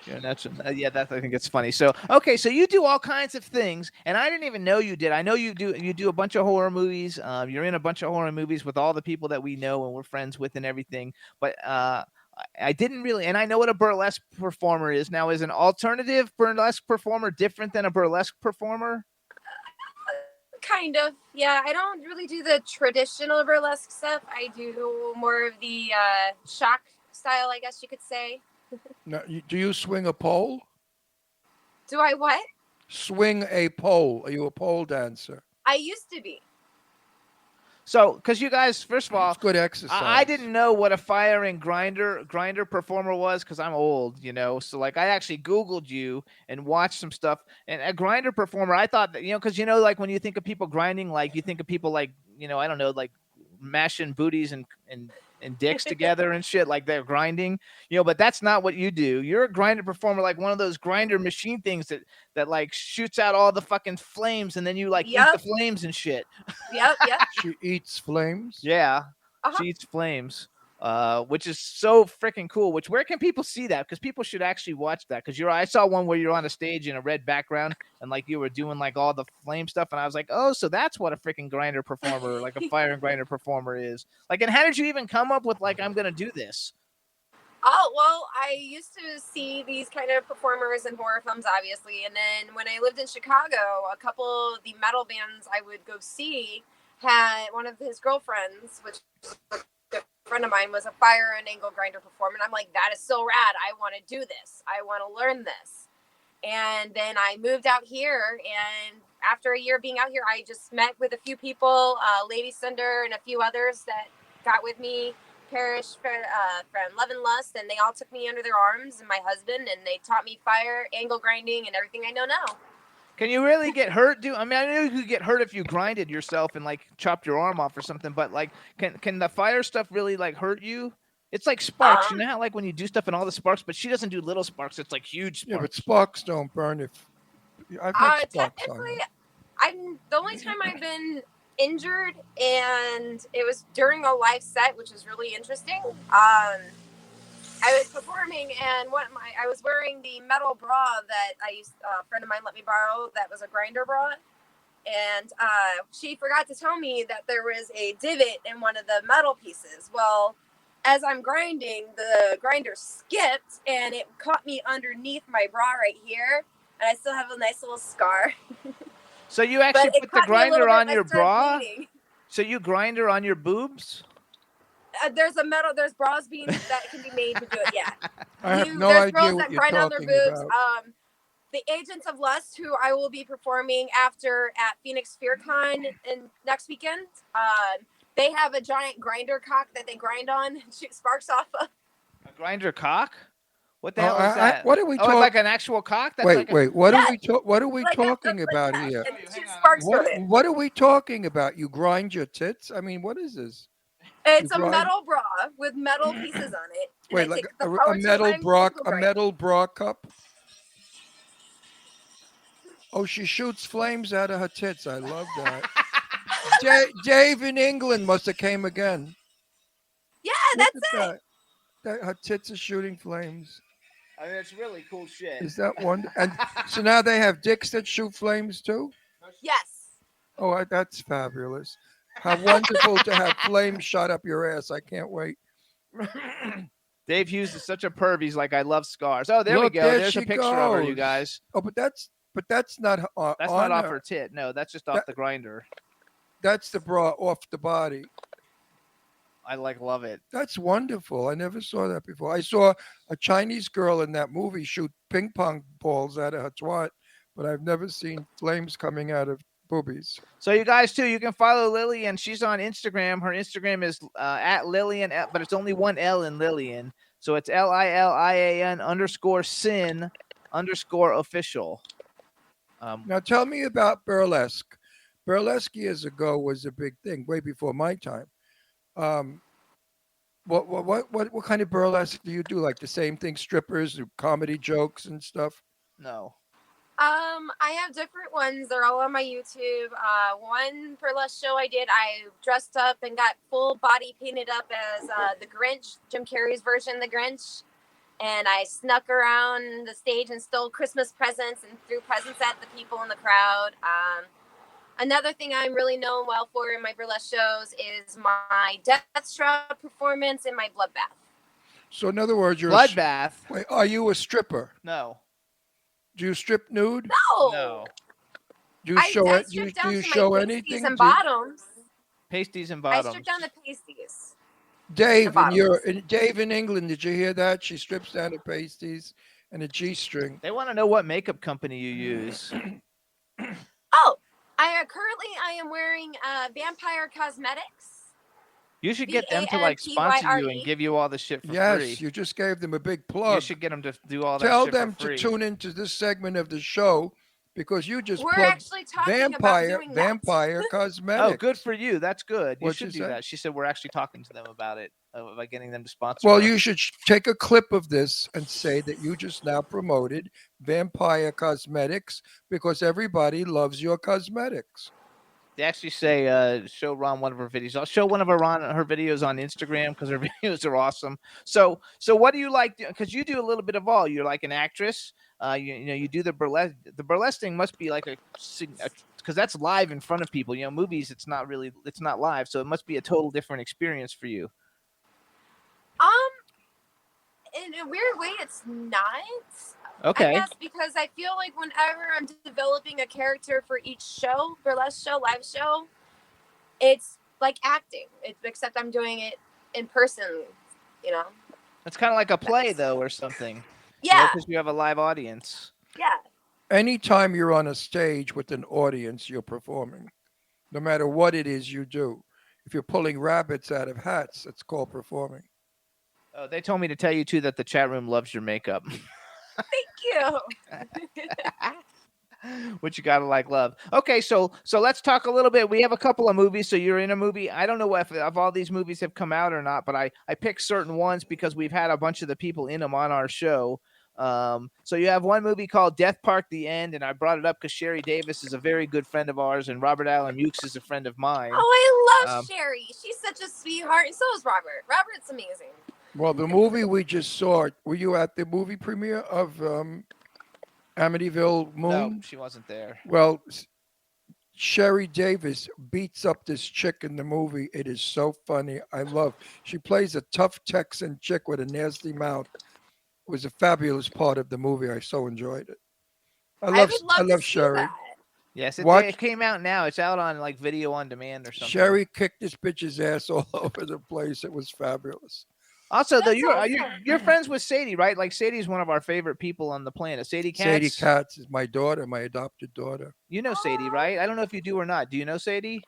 Yeah, I think it's funny. So, okay, so you do all kinds of things, and I didn't even know you did. I know you do a bunch of horror movies. You're in a bunch of horror movies with all the people that we know and we're friends with and everything. But I didn't really, and I know what a burlesque performer is. Now, is an alternative burlesque performer different than a burlesque performer? Kind of, yeah. I don't really do the traditional burlesque stuff. I do more of the shock style, I guess you could say. Now, do you swing a pole? Do I what? Swing a pole. Are you a pole dancer? I used to be. So, because you guys, first of all, It's good exercise. I didn't know what a firing grinder performer was because I'm old, So like I actually Googled you and watched some stuff. And a grinder performer, I thought that because like when you think of people grinding, like you think of people like I don't know, like mashing booties and dicks together and shit, like they're grinding, but that's not what you do. You're a grinder performer, like one of those grinder machine things that like shoots out all the fucking flames and then you like eat the flames and shit. Yep. She eats flames. Yeah, she eats flames, which is so freaking cool. Where can people see that? Because people should actually watch that. Because I saw one where you're on a stage in a red background and like you were doing like all the flame stuff, and I was like, oh, so that's what a freaking grinder performer, like a fire and grinder performer is. Like, and how did you even come up with like I'm gonna do this? Oh, well, I used to see these kind of performers in horror films, obviously. And then when I lived in Chicago, a couple of the metal bands I would go see had one of his girlfriends, which was a good friend of mine, was a fire and angle grinder performer. And I'm like, that is so rad. I want to do this. I want to learn this. And then I moved out here. And after a year being out here, I just met with a few people, Lady Cinder and a few others that got with me. Parish friend Love and Lust, and they all took me under their arms, and my husband, and they taught me fire, angle grinding, and everything I know now. Can you really get hurt? I know you could get hurt if you grinded yourself and like chopped your arm off or something, but like, can the fire stuff really like hurt you? It's like sparks, you know how like when you do stuff and all the sparks, but she doesn't do little sparks. It's like huge sparks. Yeah, but sparks don't burn if. I've had sparks technically, the only time I've been injured, and it was during a live set, which was really interesting. I was performing, and I was wearing the metal bra that a friend of mine let me borrow. That was a grinder bra, and she forgot to tell me that there was a divot in one of the metal pieces. Well, as I'm grinding, the grinder skipped, and it caught me underneath my bra right here, and I still have a nice little scar. So you actually put the grinder on your bra? Bleeding. So you grinder on your boobs? There's bras that can be made to do it, yeah. I have no there's idea girls what that you're grind on their talking boobs. about. The Agents of Lust, who I will be performing after at Phoenix FearCon next weekend, they have a giant grinder cock that they grind on and shoot sparks off of. A grinder cock? What the hell is that? What are we talking? It's like an actual cock? That's Wait. What are we Like talking like about that. here? And it shoots sparks from it. What are we talking about? You grind your tits? I mean, what is this? It's a metal bra with metal pieces on it. Wait, like a metal bra cup? Oh, she shoots flames out of her tits. I love that. Dave in England must have came again. Yeah, Look that's at that. Her tits are shooting flames. I mean, it's really cool shit. Is that one? And so now they have dicks that shoot flames too? Yes. Oh, that's fabulous. How wonderful to have flames shot up your ass. I can't wait. Dave Hughes is such a perv. He's like, I love scars. Oh, there Look, we go. there There's she a picture of her, you goes. guys. Oh, but that's not That's not off her tit. No, that's just off the grinder. That's the bra off the body. I love it. That's wonderful. I never saw that before. I saw a Chinese girl in that movie shoot ping pong balls out of her twat, but I've never seen flames coming out of boobies. So you guys too, you can follow Lillian. She's on Instagram. Her Instagram is at Lillian, but it's only one L in Lillian. So it's LILIAN_sin_official. Now tell me about burlesque. Burlesque years ago was a big thing, way before my time. What kind of burlesque do you do? Like the same thing, strippers, comedy jokes and stuff? No. I have different ones. They're all on my YouTube. One burlesque show I did, I dressed up and got full body painted up as the Grinch, Jim Carrey's version of the Grinch. And I snuck around the stage and stole Christmas presents and threw presents at the people in the crowd. Another thing I'm really known well for in my burlesque shows is my Deathstrap performance and my bloodbath. So in other words, you're bloodbath. Wait, are you a stripper? No. Do you strip nude? No. Do you show it? Do you show anything? Pasties and bottoms. Pasties and bottoms. I strip down the pasties. Dave, Dave in England, did you hear that? She strips down the pasties and a G-string. They want to know what makeup company you use. Oh, I currently I am wearing Vampire Cosmetics. You should get them to like sponsor you and give you all the shit for free. Yes, you just gave them a big plug. You should get them to do all that Tell shit them for free. to tune into this segment of the show because you just We're plugged actually talking about doing that. Vampire Cosmetics. Oh, good for you. That's good. You What'd should she do say? that. She said we're actually talking to them about it, by getting them to sponsor. Well, us. you should take a clip of this and say that you just now promoted Vampire Cosmetics because everybody loves your cosmetics. They actually say show Ron one of her videos. I'll show one of her videos on Instagram because her videos are awesome. So what do you like? Because you do a little bit of all. You're like an actress. You do the burlesque. The burlesque thing must be like because that's live in front of people. Movies it's not live, so it must be a total different experience for you. In a weird way, it's not. Okay. I guess because I feel like whenever I'm developing a character for each show, burlesque show, live show, it's like acting. Except I'm doing it in person, It's kind of like a play though, or something. Yeah. Because you have a live audience. Yeah. Anytime you're on a stage with an audience, you're performing, no matter what it is you do. If you're pulling rabbits out of hats, it's called performing. Oh, they told me to tell you too that the chat room loves your makeup. Thank you. Which you gotta love. Okay, so let's talk a little bit. We have a couple of movies. So you're in a movie. I don't know if all these movies have come out or not, but I picked certain ones because we've had a bunch of the people in them on our show. So you have one movie called Death Park: The End, and I brought it up because Sherry Davis is a very good friend of ours, and Robert Allen Mukes is a friend of mine. Oh, I love Sherry. She's such a sweetheart, and so is Robert. Robert's amazing. Well, the movie we just saw, were you at the movie premiere of Amityville Moon? No, she wasn't there. Well, Sherry Davis beats up this chick in the movie. It is so funny. She plays a tough Texan chick with a nasty mouth. It was a fabulous part of the movie. I so enjoyed it. I love Sherry. Yes, it came out now. It's out on video on demand or something. Sherry kicked this bitch's ass all over the place. It was fabulous. Also, though, you're friends with Sadie, right? Sadie's one of our favorite people on the planet. Sadie Katz. Sadie Katz is my daughter, my adopted daughter. You know Sadie, right? I don't know if you do or not. Do you know Sadie?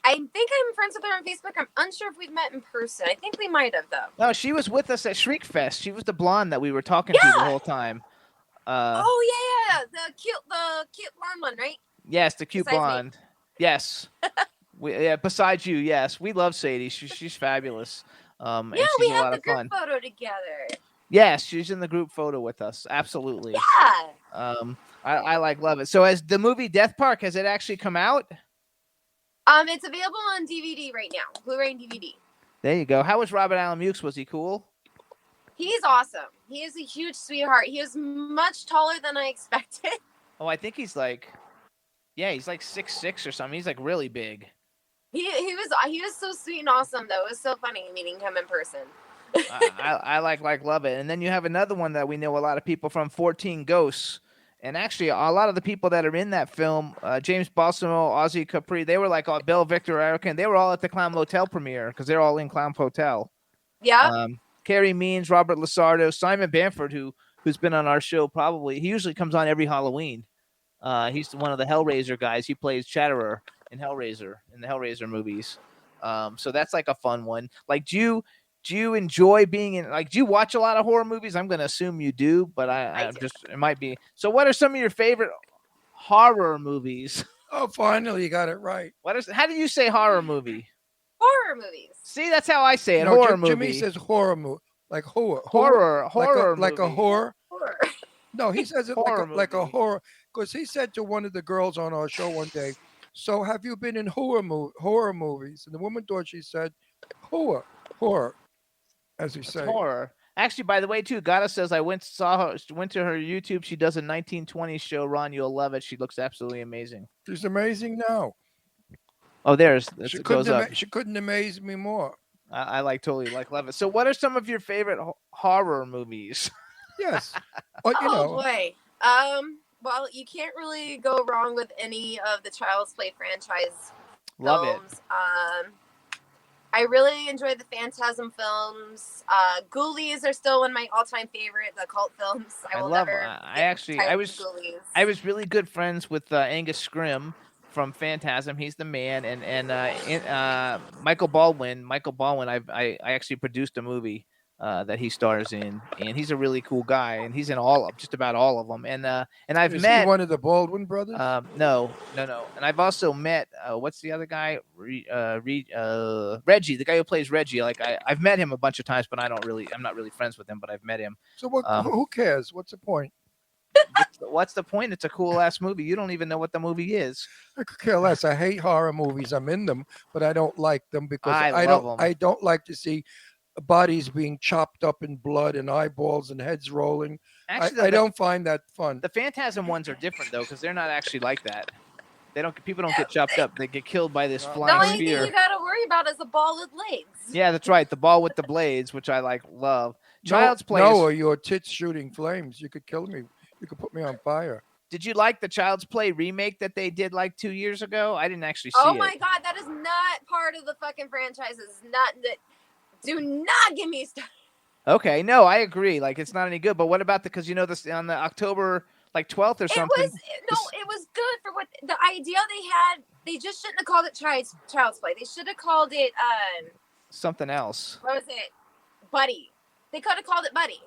I think I'm friends with her on Facebook. I'm unsure if we've met in person. I think we might have, though. No, she was with us at Shriek Fest. She was the blonde that we were talking to the whole time. Yeah. The cute blonde one, right? Yes, the cute Besides blonde. me. Yes. Besides you, yes. We love Sadie. She's fabulous. And Yeah, she's we a have lot the of group fun. photo together. Yes, she's in the group photo with us. Absolutely. Yeah. I love it. So as the movie Death Park, has it actually come out? It's available on DVD right now, Blu-ray and DVD. There you go. How was Robert Allen Mukes? Was he cool? He's awesome. He is a huge sweetheart. He is much taller than I expected. Oh, I think he's he's 6'6" or something. He's really big. He was so sweet and awesome though. It was so funny meeting him in person. I love it. And then you have another one that we know a lot of people from, 14 Ghosts. And actually, a lot of the people that are in that film, James Balsamo, Ozzy Capri, they were Bill, Victor, Erica, and they were all at the Clown Motel premiere because they're all in Clown Hotel. Yeah. Carrie Means, Robert Lasardo, Simon Bamford, who's been on our show probably. He usually comes on every Halloween. He's one of the Hellraiser guys. He plays Chatterer in the Hellraiser movies. So that's a fun one. Do you enjoy being in, do you watch a lot of horror movies? I'm going to assume you do, but I do. It might be. So what are some of your favorite horror movies? Oh, finally, you got it right. How do you say horror movie? Horror movies. See, that's how I say it. No, horror movie. Jimmy says horror movie. Like horror. Horror like a movie. horror. Horror. No, he says it like a horror. Because he said to one of the girls on our show one day, so have you been in horror movies? And the woman thought she said horror, as he said. Horror. Actually, by the way, too, Gata says I went to her YouTube. She does a 1920s show. Ron, you'll love it. She looks absolutely amazing. She's amazing now. Oh, She it goes up. She couldn't amaze me more. I totally love it. So, what are some of your favorite horror movies? Yes. But, boy. Well, you can't really go wrong with any of the Child's Play franchise Love films. It. I really enjoy the Phantasm films. Ghoulies are still one of my all-time favorite, the cult films. I was really good friends with Angus Scrimm from Phantasm. He's the man, and Michael Baldwin. I actually produced a movie that he stars in, and he's a really cool guy, and he's in just about all of them. And I've Is met he one of the Baldwin brothers? no. And I've also met what's the other guy? Reggie, the guy who plays Reggie. Like I've met him a bunch of times, but I'm not really friends with him, but I've met him. So what? Who cares? What's the point? What's the point? It's a cool ass movie. You don't even know what the movie is. I could care less. I hate horror movies. I'm in them, but I don't like them because I love them. I don't like to see bodies being chopped up in blood and eyeballs and heads rolling. Actually, I don't find that fun. The Phantasm ones are different though, because they're not actually like that. People don't get chopped up. They get killed by this The flying only thing spear. you gotta worry about is the ball with legs. Yeah, that's right. The ball with the blades, which I love. Child's Play. or your tits shooting flames. You could kill me. You could put me on fire. Did you like the Child's Play remake that they did like 2 years ago? I didn't actually see it. Oh my god, that is not part of the fucking franchise. It's not that. Do not get me started. Okay, no, I agree. Like it's not any good. But what about because this on the October 12th or something? It was good for what the idea they had. They just shouldn't have called it Child's Play. They should have called it Something else. what was it? Buddy. They could have called it Buddy.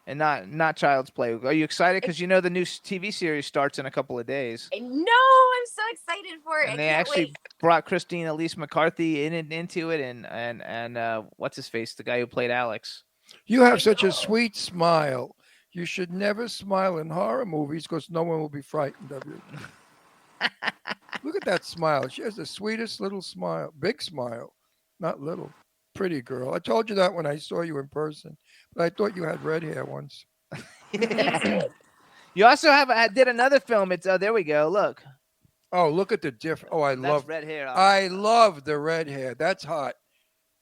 And not Child's Play. Are you excited? Because the new TV series starts in a couple of days. I know. I'm so excited for it. And I they can't actually wait. brought Christine Elise McCarthy into it, and what's his face, the guy who played Alex. You have such a sweet smile. You should never smile in horror movies because no one will be frightened of you. Look at that smile. She has the sweetest little smile. Big smile, not little. Pretty girl. I told you that when I saw you in person, but I thought you had red hair once. You also did another film. It's there we go. Look. Oh, look at the difference. Oh, I love red hair. I love the red hair. That's hot.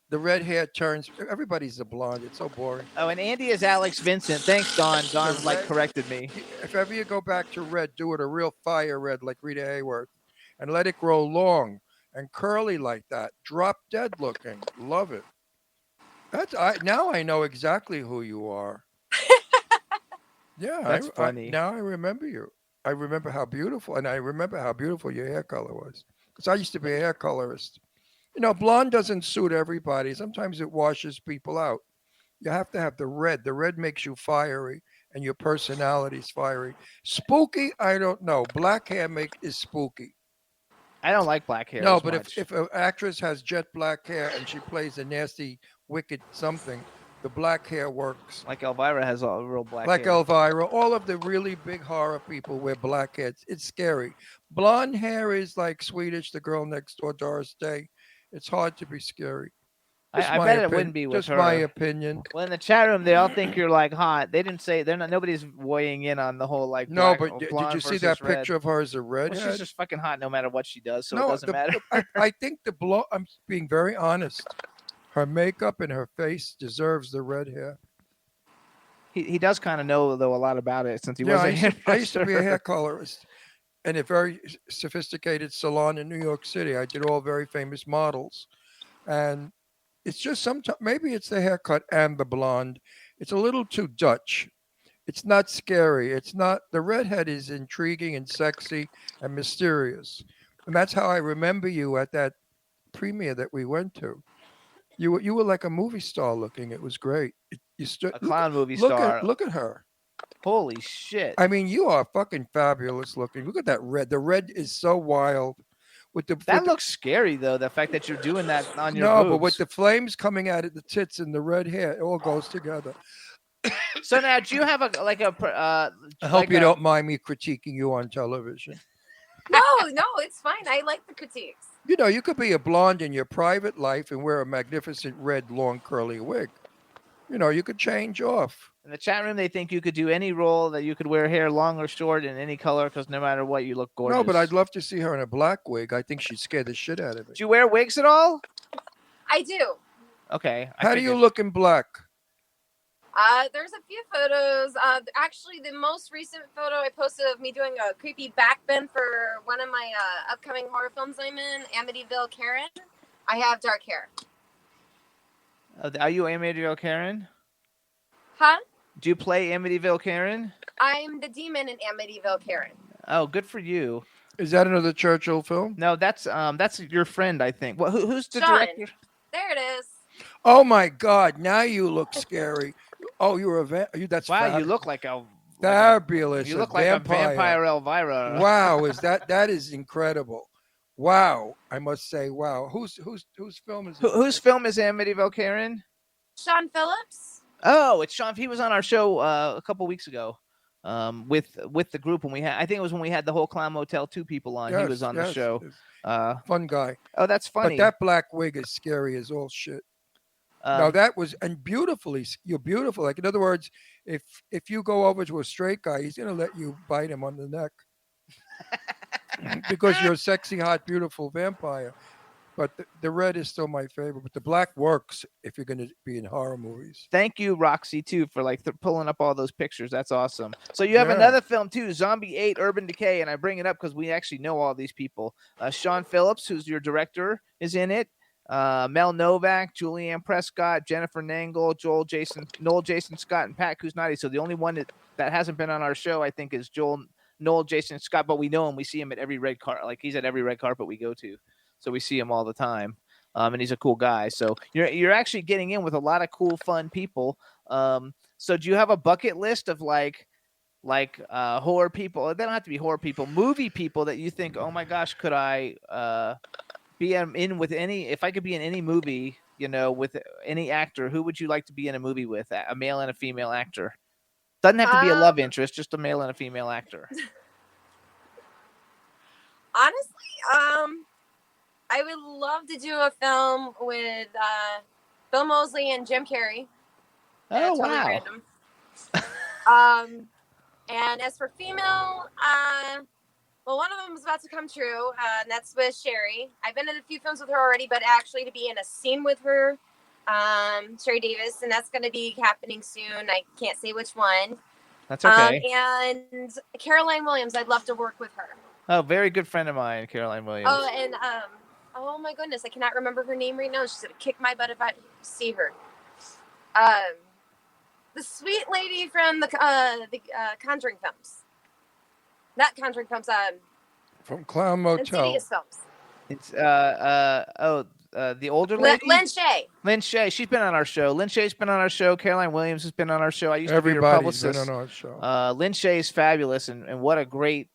The red hair turns. Everybody's a blonde. It's so boring. Oh, and Andy is Alex Vincent. Thanks, Don. Don corrected me. If ever you go back to red, do it a real fire red like Rita Hayworth, and let it grow long and curly like that. Drop dead looking. Love it. Now I know exactly who you are. Yeah, that's funny. Now I remember you. I remember how beautiful, and I remember how beautiful your hair color was. Because I used to be a hair colorist. Blonde doesn't suit everybody. Sometimes it washes people out. You have to have the red. The red makes you fiery, and your personality's fiery. Spooky, I don't know. Black hair is spooky. I don't like black hair. No, but if an actress has jet black hair and she plays a nasty, wicked something, the black hair works. Like Elvira has a real black hair. Like Elvira. All of the really big horror people wear black hair. It's scary. Blonde hair is like Swedish, the girl next door, Doris Day. It's hard to be scary. I bet it wouldn't be with just her. My opinion. Well, in the chat room, they all think you're like hot. They didn't say nobody's weighing in on the whole like. No, black, but did you see versus that red. picture of her as a redhead? Well, she's just fucking hot no matter what she does, so it doesn't matter. I think I'm being very honest. Her makeup and her face deserves the red hair. He does kind of know though a lot about it since he was a hairdresser. I used to be a hair colorist in a very sophisticated salon in New York City. I did all very famous models, and it's just sometimes maybe it's the haircut and the blonde. It's a little too Dutch. It's not scary. It's not. The redhead is intriguing and sexy and mysterious, and that's how I remember you at that premiere that we went to. You were like a movie star looking. It was great. You stood a clown movie star. Look at her. Holy shit! I mean, you are fucking fabulous looking. Look at that red. The red is so wild. That looks scary though. The fact that you're doing that on your no, boobs. but with the flames coming out of the tits and the red hair, it all goes together. So now, do you have I hope you don't mind me critiquing you on television. No, it's fine. I like the critiques. You could be a blonde in your private life and wear a magnificent red, long, curly wig. You could change off. In the chat room, they think you could do any role, that you could wear hair long or short in any color, because no matter what, you look gorgeous. No, but I'd love to see her in a black wig. I think she'd scare the shit out of me. Do you wear wigs at all? I do. Okay. How do you look in black? There's a few photos. Actually, the most recent photo I posted of me doing a creepy backbend for one of my upcoming horror films I'm in, Amityville Karen. I have dark hair. Are you Amityville Karen? Huh? Do you play Amityville Karen? I'm the demon in Amityville Karen. Oh, good for you. Is that another Churchill film? No, that's your friend, I think. Well, who's the Sean. director? There it is. Oh my God! Now you look scary. Oh, you're that's Wow, fab- you look like a fabulous. you look like a vampire Elvira. Wow, that is incredible. Wow, I must say, wow. Whose film is it? Whose film is Amityville, Karen? Sean Phillips. Oh, it's Sean. He was on our show a couple weeks ago, with the group when we had. I think it was when we had the whole Clown Motel 2 people on. He was on the show. Fun guy. Oh, that's funny. But that black wig is scary as all shit. No, that was and beautifully. You're beautiful. Like in other words, if you go over to a straight guy, he's gonna let you bite him on the neck because you're a sexy, hot, beautiful vampire. But the red is still my favorite. But the black works if you're going to be in horror movies. Thank you, Roxy, too, for pulling up all those pictures. That's awesome. So you have another film, too, Zombie 8, Urban Decay. And I bring it up because we actually know all these people. Sean Phillips, who's your director, is in it. Mel Novak, Julianne Prescott, Jennifer Nangle, Noel Jason Scott, and Pat Kuznati. So the only one that hasn't been on our show, I think, is Noel Jason Scott. But we know him. We see him at every red carpet. Like he's at every red carpet we go to. So we see him all the time, and he's a cool guy. So you're actually getting in with a lot of cool, fun people. So do you have a bucket list of like horror people? They don't have to be horror people, movie people that you think, oh my gosh, could I be in with any? If I could be in any movie, with any actor, who would you like to be in a movie with? A male and a female actor. Doesn't have to be a love interest, just a male and a female actor. Honestly, I would love to do a film with Bill Moseley and Jim Carrey. Oh, totally wow. Random. And as for female, well, one of them is about to come true, and that's with Sherry. I've been in a few films with her already, but actually to be in a scene with her, Sherry Davis, and that's going to be happening soon. I can't say which one. That's okay. And Caroline Williams, I'd love to work with her. Oh, very good friend of mine, Caroline Williams. Oh, and oh my goodness, I cannot remember her name right now. She's gonna kick my butt if I see her. The sweet lady from the Conjuring films. Not Conjuring films. From Clown Motel. Insidious films. It's the older lady. Lynn Shay. Lynn Shay. She's been on our show. Lynn Shay's been on our show. Caroline Williams has been on our show. I used to be her Everybody's publicist. been on our show. Lynn Shay is fabulous, and what a great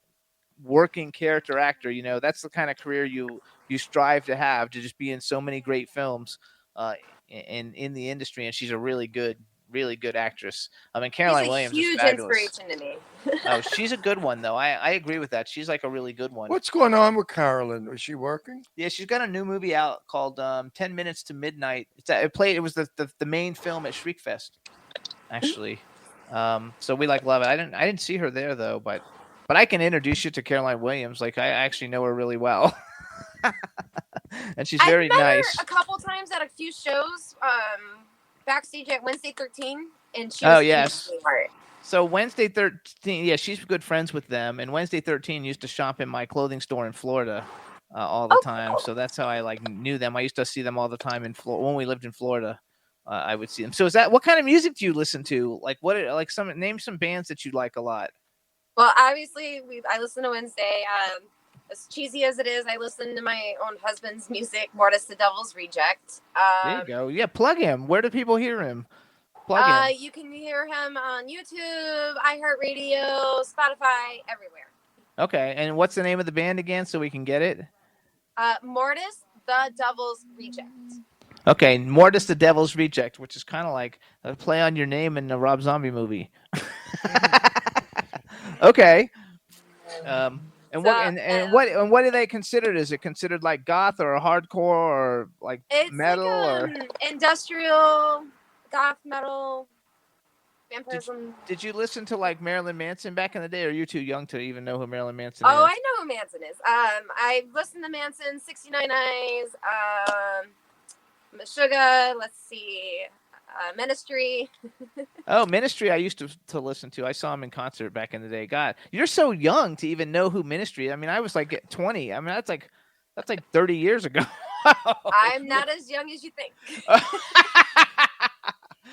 working character actor. That's the kind of career you strive to have, to just be in so many great films in the industry. And she's a really good actress. I mean, Caroline Williams is fabulous. Huge inspiration to me. Oh, she's a good one, though. I agree with that. She's like a really good one. What's going on with Carolyn? Is she working? Yeah, she's got a new movie out called 10 Minutes to Midnight. It was the main film at Shriekfest, actually. So we love it. I didn't see her there though, but I can introduce you to Caroline Williams. Like I actually know her really well. And she's very I've met nice. her a couple times at a few shows, backstage at Wednesday 13, and she Oh, was yes. smart. So Wednesday 13, yeah, she's good friends with them. And Wednesday 13 used to shop in my clothing store in Florida all the time. Cool. So that's how I knew them. I used to see them all the time in Florida when we lived in Florida. I would see them. So what kind of music do you listen to? Name some bands that you like a lot. Well, obviously, I listen to Wednesday. As cheesy as it is, I listen to my own husband's music, Mortis the Devil's Reject. There you go. Yeah, plug him. Where do people hear him? Plug him. You can hear him on YouTube, iHeartRadio, Spotify, everywhere. Okay, and what's the name of the band again so we can get it? Mortis the Devil's Reject. Okay, Mortis the Devil's Reject, which is kind of like a play on your name in the Rob Zombie movie. Okay. What do they consider? Is it considered like goth or hardcore or like metal or industrial goth metal? Vampirism. Did you listen to like Marilyn Manson back in the day, or are you too young to even know who Marilyn Manson Oh, is? I know who Manson is. I've listened to Manson, 69 Eyes, Meshuggah. Let's see, Ministry. Oh, Ministry! I used to listen to. I saw him in concert back in the day. God, you're so young to even know who Ministry. I mean, I was like 20. I mean, that's like 30 years ago. I'm not as young as you think.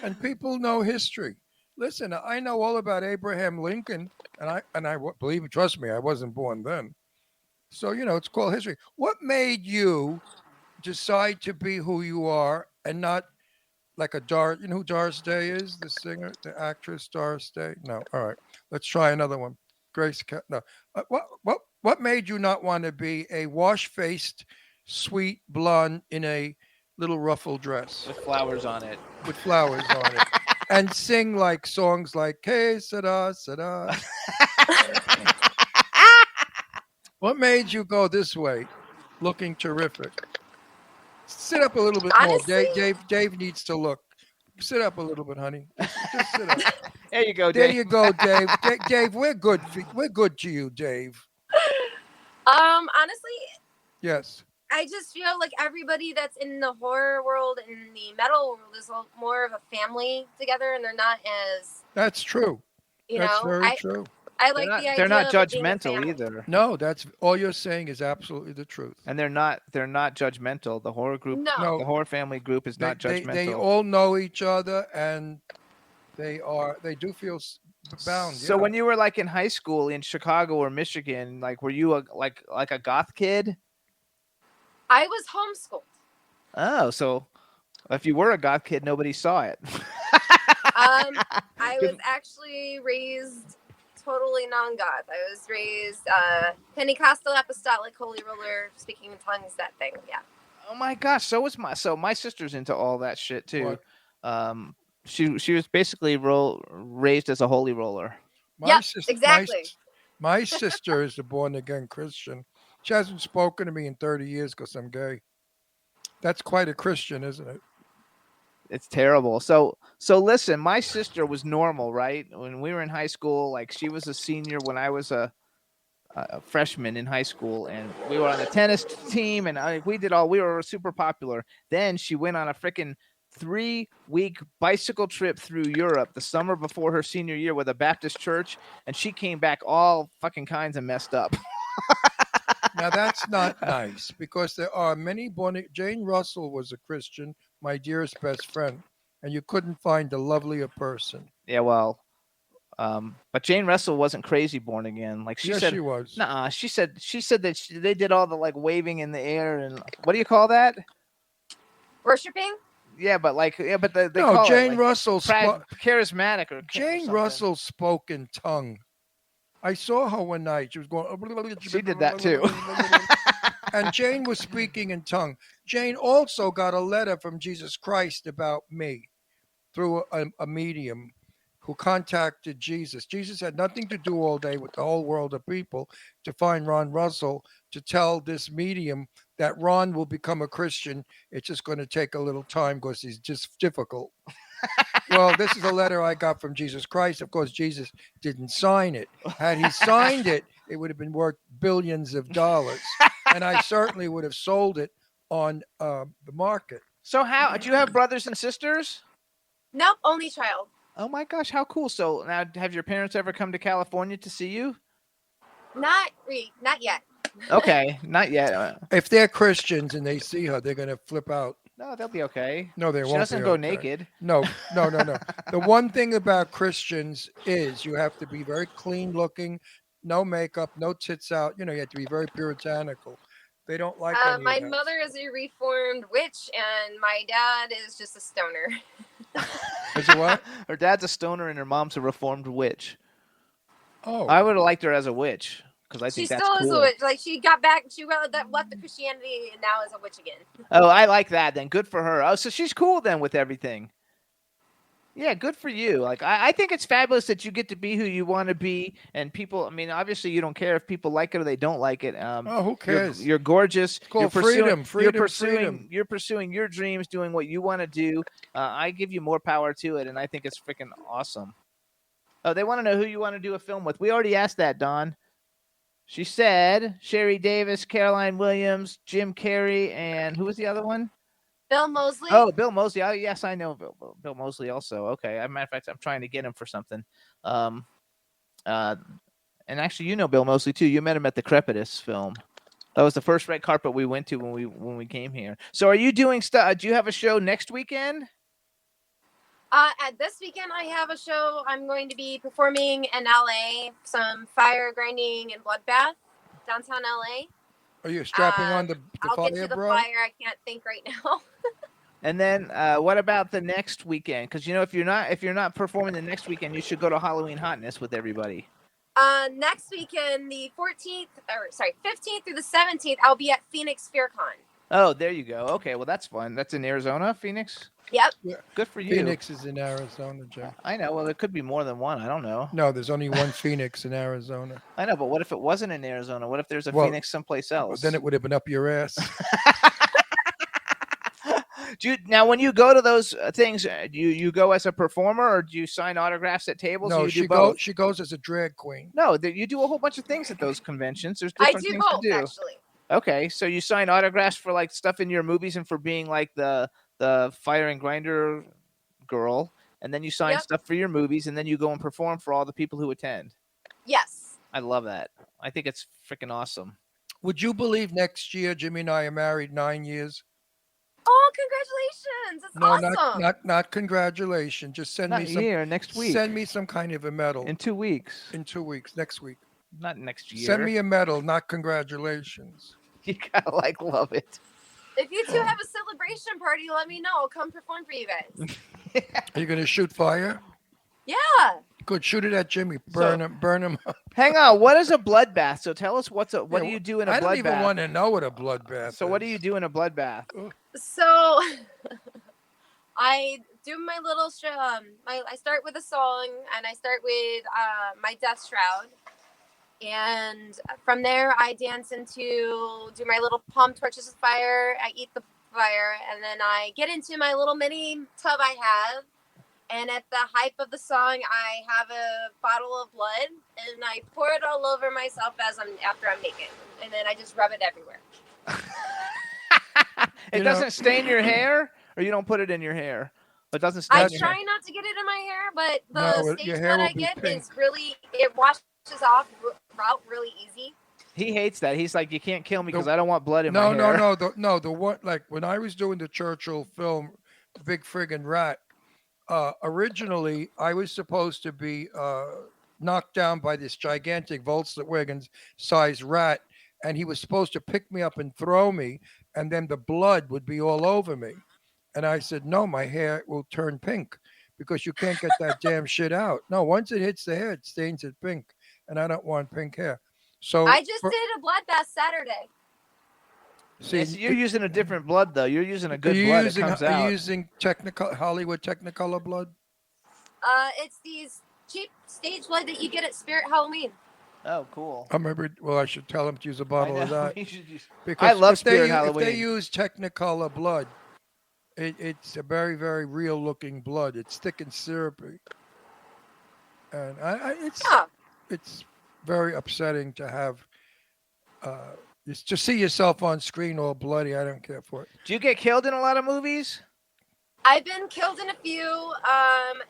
And people know history. Listen, I know all about Abraham Lincoln, and I believe, trust me, I wasn't born then. So, it's called history. What made you decide to be who you are and not like a Doris? You know who Doris Day is? The singer, the actress Doris Day? No. All right. Let's try another one. No. What made you not want to be a wash-faced, sweet blonde in a little ruffled dress with flowers on it? With flowers on it. And sing like songs like "Que Sera Sera." What made you go this way, looking terrific? Sit up a little bit Honestly? more. Dave needs to look. Sit up a little bit, honey. Just sit up. There you go, Dave. There you go, Dave. Dave, we're good. We're good to you, Dave. Honestly, Yes. I just feel like everybody that's in the horror world and the metal world is more of a family together, and they're not as. That's true. That's very true. I like the idea. They're not of it being a judgmental family. either. No, that's all you're saying is absolutely the truth. And they're not judgmental. The horror group, No. the horror family group is not judgmental. They all know each other, and they do feel bound. So when you were like in high school in Chicago or Michigan, like were you a goth kid? I was homeschooled. Oh, so if you were a goth kid, nobody saw it. I was actually raised totally non-goth. I was raised Pentecostal, Apostolic, Holy Roller, speaking in tongues, that thing. Yeah. Oh my gosh, so my sister's into all that shit too. She was basically raised as a holy roller. Exactly. My sister is a born again Christian. She hasn't spoken to me in 30 years because I'm gay. That's quite a Christian, isn't it? It's terrible. So listen, my sister was normal, right? When we were in high school, like she was a senior when I was a freshman in high school, and we were on the tennis team, and we were super popular. Then she went on a freaking 3-week bicycle trip through Europe the summer before her senior year with a Baptist church, and she came back all fucking kinds of messed up. Now that's not nice because there are many Jane Russell was a Christian, my dearest best friend, and you couldn't find a lovelier person. Yeah, well, but Jane Russell wasn't crazy born again. Like she said, she was. Nah, she said that they did all the like waving in the air and what do you call that? Worshipping. Yeah, but they No, call Jane it, like, Russell charismatic or Jane something. Russell spoke in tongue. I saw her one night. She was going. She did that too. And Jane was speaking in tongue. Jane also got a letter from Jesus Christ about me through a medium who contacted Jesus. Jesus had nothing to do all day with the whole world of people to find Ron Russell to tell this medium that Ron will become a Christian. It's just going to take a little time because he's just difficult. Well, this is a letter I got from Jesus Christ. Of course, Jesus didn't sign it. Had he signed it, it would have been worth billions of dollars. And I certainly would have sold it on the market. So how do you have brothers and sisters? Nope, only child. Oh my gosh, how cool! So now, have your parents ever come to California to see you? Not yet. Okay, not yet. If they're Christians and they see her, they're going to flip out. No, they'll be okay. No, they won't. She doesn't be go okay. naked. No. The one thing about Christians is you have to be very clean looking, no makeup, no tits out. You have to be very puritanical. They don't like any my of that. mother is a reformed witch, and my dad is just a stoner. Is it what? Her dad's a stoner and her mom's a reformed witch. Oh, I would have liked her as a witch because I think She that's still cool. is a witch. Like she got back, she left the Christianity, and now is a witch again. Oh, I like that. Then good for her. Oh, so she's cool then with everything. Yeah, good for you. Like I think it's fabulous that you get to be who you want to be, and people. I mean, obviously, you don't care if people like it or they don't like it. who cares? You're gorgeous. It's called freedom. You're pursuing your dreams, doing what you want to do. I give you more power to it, and I think it's freaking awesome. Oh, they want to know who you want to do a film with. We already asked that, Dawn. She said Sherry Davis, Caroline Williams, Jim Carrey, and who was the other one? Bill Moseley. Oh, Bill Moseley. Oh, yes, I know Bill Moseley also. Okay. As a matter of fact, I'm trying to get him for something. And actually, you know Bill Moseley too. You met him at the Crepitus film. That was the first red carpet we went to when we came here. So, are you doing stuff? Do you have a show next weekend? At this weekend, I have a show. I'm going to be performing in LA, some fire grinding and bloodbath downtown LA. Are you strapping on the I'll fire, get you the bro? fire. I can't think right now. And then what about the next weekend? Because if you're not performing the next weekend, you should go to Halloween Hotness with everybody. Next weekend, the 15th through the 17th, I'll be at Phoenix FearCon. Oh, there you go. Okay, well that's fun. That's in Arizona, Phoenix. Yep. Yeah. Good for you. Phoenix is in Arizona, Jim. I know. Well, there could be more than one. I don't know. No, there's only one Phoenix in Arizona. I know, but what if it wasn't in Arizona? What if there's a Well, Phoenix someplace else? Then it would have been up your ass. Now, when you go to those things, do you go as a performer or do you sign autographs at tables? No, or you do both? She goes as a drag queen. No, you do a whole bunch of things at those conventions. There's I different do things both, to do. actually. Okay, so you sign autographs for like stuff in your movies and for being like the fire and grinder girl, and then you sign stuff for your movies, and then you go and perform for all the people who attend. Yes. I love that. I think it's freaking awesome. Would you believe next year Jimmy and I are married 9 years? Oh, congratulations! It's awesome. Not congratulations. Just send Not me some here, next week. Send me some kind of a medal. In 2 weeks. In 2 weeks, next week. Not next year. Send me a medal, not congratulations. You gotta love it. If you two have a celebration party, let me know. I'll come perform for you guys. Are you gonna shoot fire? Yeah. Good. Shoot it at Jimmy. Burn him up. Hang on. What is a bloodbath? So tell us what do you do in a bloodbath? I don't even want to know what a bloodbath So what do you do in a bloodbath? So I do my little I start with a song, and I start with my death shroud, and from there I dance into do my little palm torches with fire. I eat the fire, and then I get into my little mini tub I have. And at the hype of the song, I have a bottle of blood, and I pour it all over myself after I'm naked, and then I just rub it everywhere. It doesn't stain your hair, or you don't put it in your hair. It doesn't stain. I your try hair. not to get it in my hair, but the stage your hair that I will be get pink. is it washes off out really easy. He hates that. He's like, you can't kill me because I don't want blood in my hair. No. The one like when I was doing the Churchill film, Big Friggin' Rat. Originally, I was supposed to be knocked down by this gigantic Volkswagen-sized rat, and he was supposed to pick me up and throw me, and then the blood would be all over me. And I said, no, my hair will turn pink because you can't get that damn shit out. No, once it hits the hair, it stains it pink, and I don't want pink hair. So I just did a bloodbath Saturday. See, you're using a different blood, though. You're using a good blood that comes out. Are you using Hollywood Technicolor blood? It's these cheap stage blood that you get at Spirit Halloween. Oh, cool. I remember. Well, I should tell them to use a bottle of that. Because I love if they, Spirit Halloween. If they use Technicolor blood, it's a very, very real-looking blood. It's thick and syrupy, and it's very upsetting to have. To see yourself on screen all bloody, I don't care for it. Do you get killed in a lot of movies? I've been killed in a few,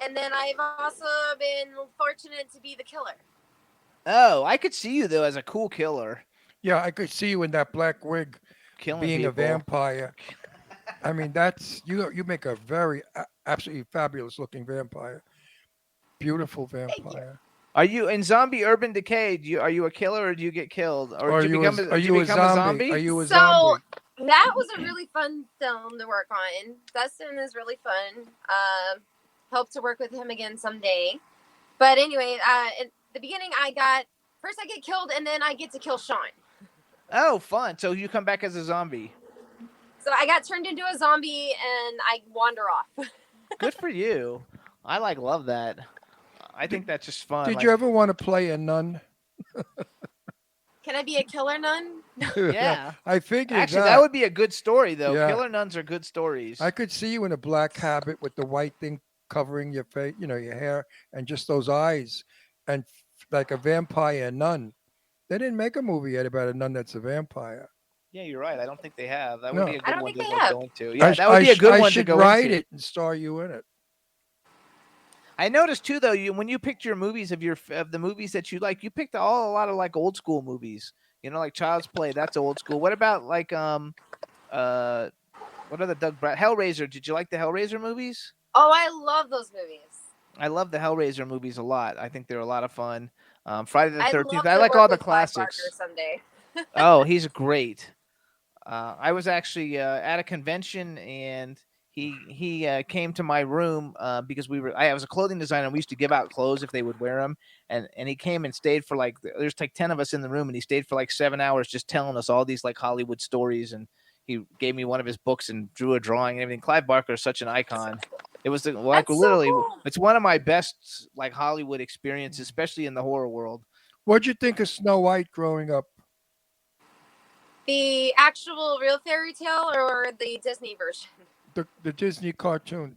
and then I've also been fortunate to be the killer. Oh, I could see you, though, as a cool killer. Yeah, I could see you in that black wig killing being people. a vampire. I mean, that's you make a very absolutely fabulous looking vampire. Beautiful vampire. Are you in Zombie Urban Decay? Are you a killer or do you get killed? Or are do you become a zombie? Are you a So zombie? that was a really fun film to work on. Dustin is really fun. Hope to work with him again someday. But anyway, at the beginning, I get killed, and then I get to kill Sean. Oh, fun! So you come back as a zombie. So I got turned into a zombie, and I wander off. Good for you. I love that. I think that's just fun. Did you ever want to play a nun? Can I be a killer nun? Yeah. I figured Actually, that would be a good story, though. Yeah. Killer nuns are good stories. I could see you in a black habit with the white thing covering your face, your hair, and just those eyes, and like a vampire nun. They didn't make a movie yet about a nun that's a vampire. Yeah, you're right. I don't think they have. That No. would be a I good don't one think to they have. go into. Yeah, that would be a good one to should go write into. it and star you in it. I noticed too, though, when you picked your movies of the movies that you like, you picked a lot of like old school movies. Like Child's Play. That's old school. What about like what are the Doug Brown Hellraiser? Did you like the Hellraiser movies? Oh, I love those movies. I love the Hellraiser movies a lot. I think they're a lot of fun. Friday the I'd 13th. love I to like work all the with Clive Barker classics. someday. Oh, he's great. I was actually at a convention, and he came to my room because I was a clothing designer, and we used to give out clothes if they would wear them, and he came and stayed for there's like 10 of us in the room, and he stayed for like 7 hours just telling us all these like Hollywood stories, and he gave me one of his books and drew a drawing and everything. Clive Barker is such an icon. It was literally so cool. It's one of my best like Hollywood experiences, especially in the horror world. What'd you think of Snow White growing up? The actual real fairy tale or the Disney version? The Disney cartoon.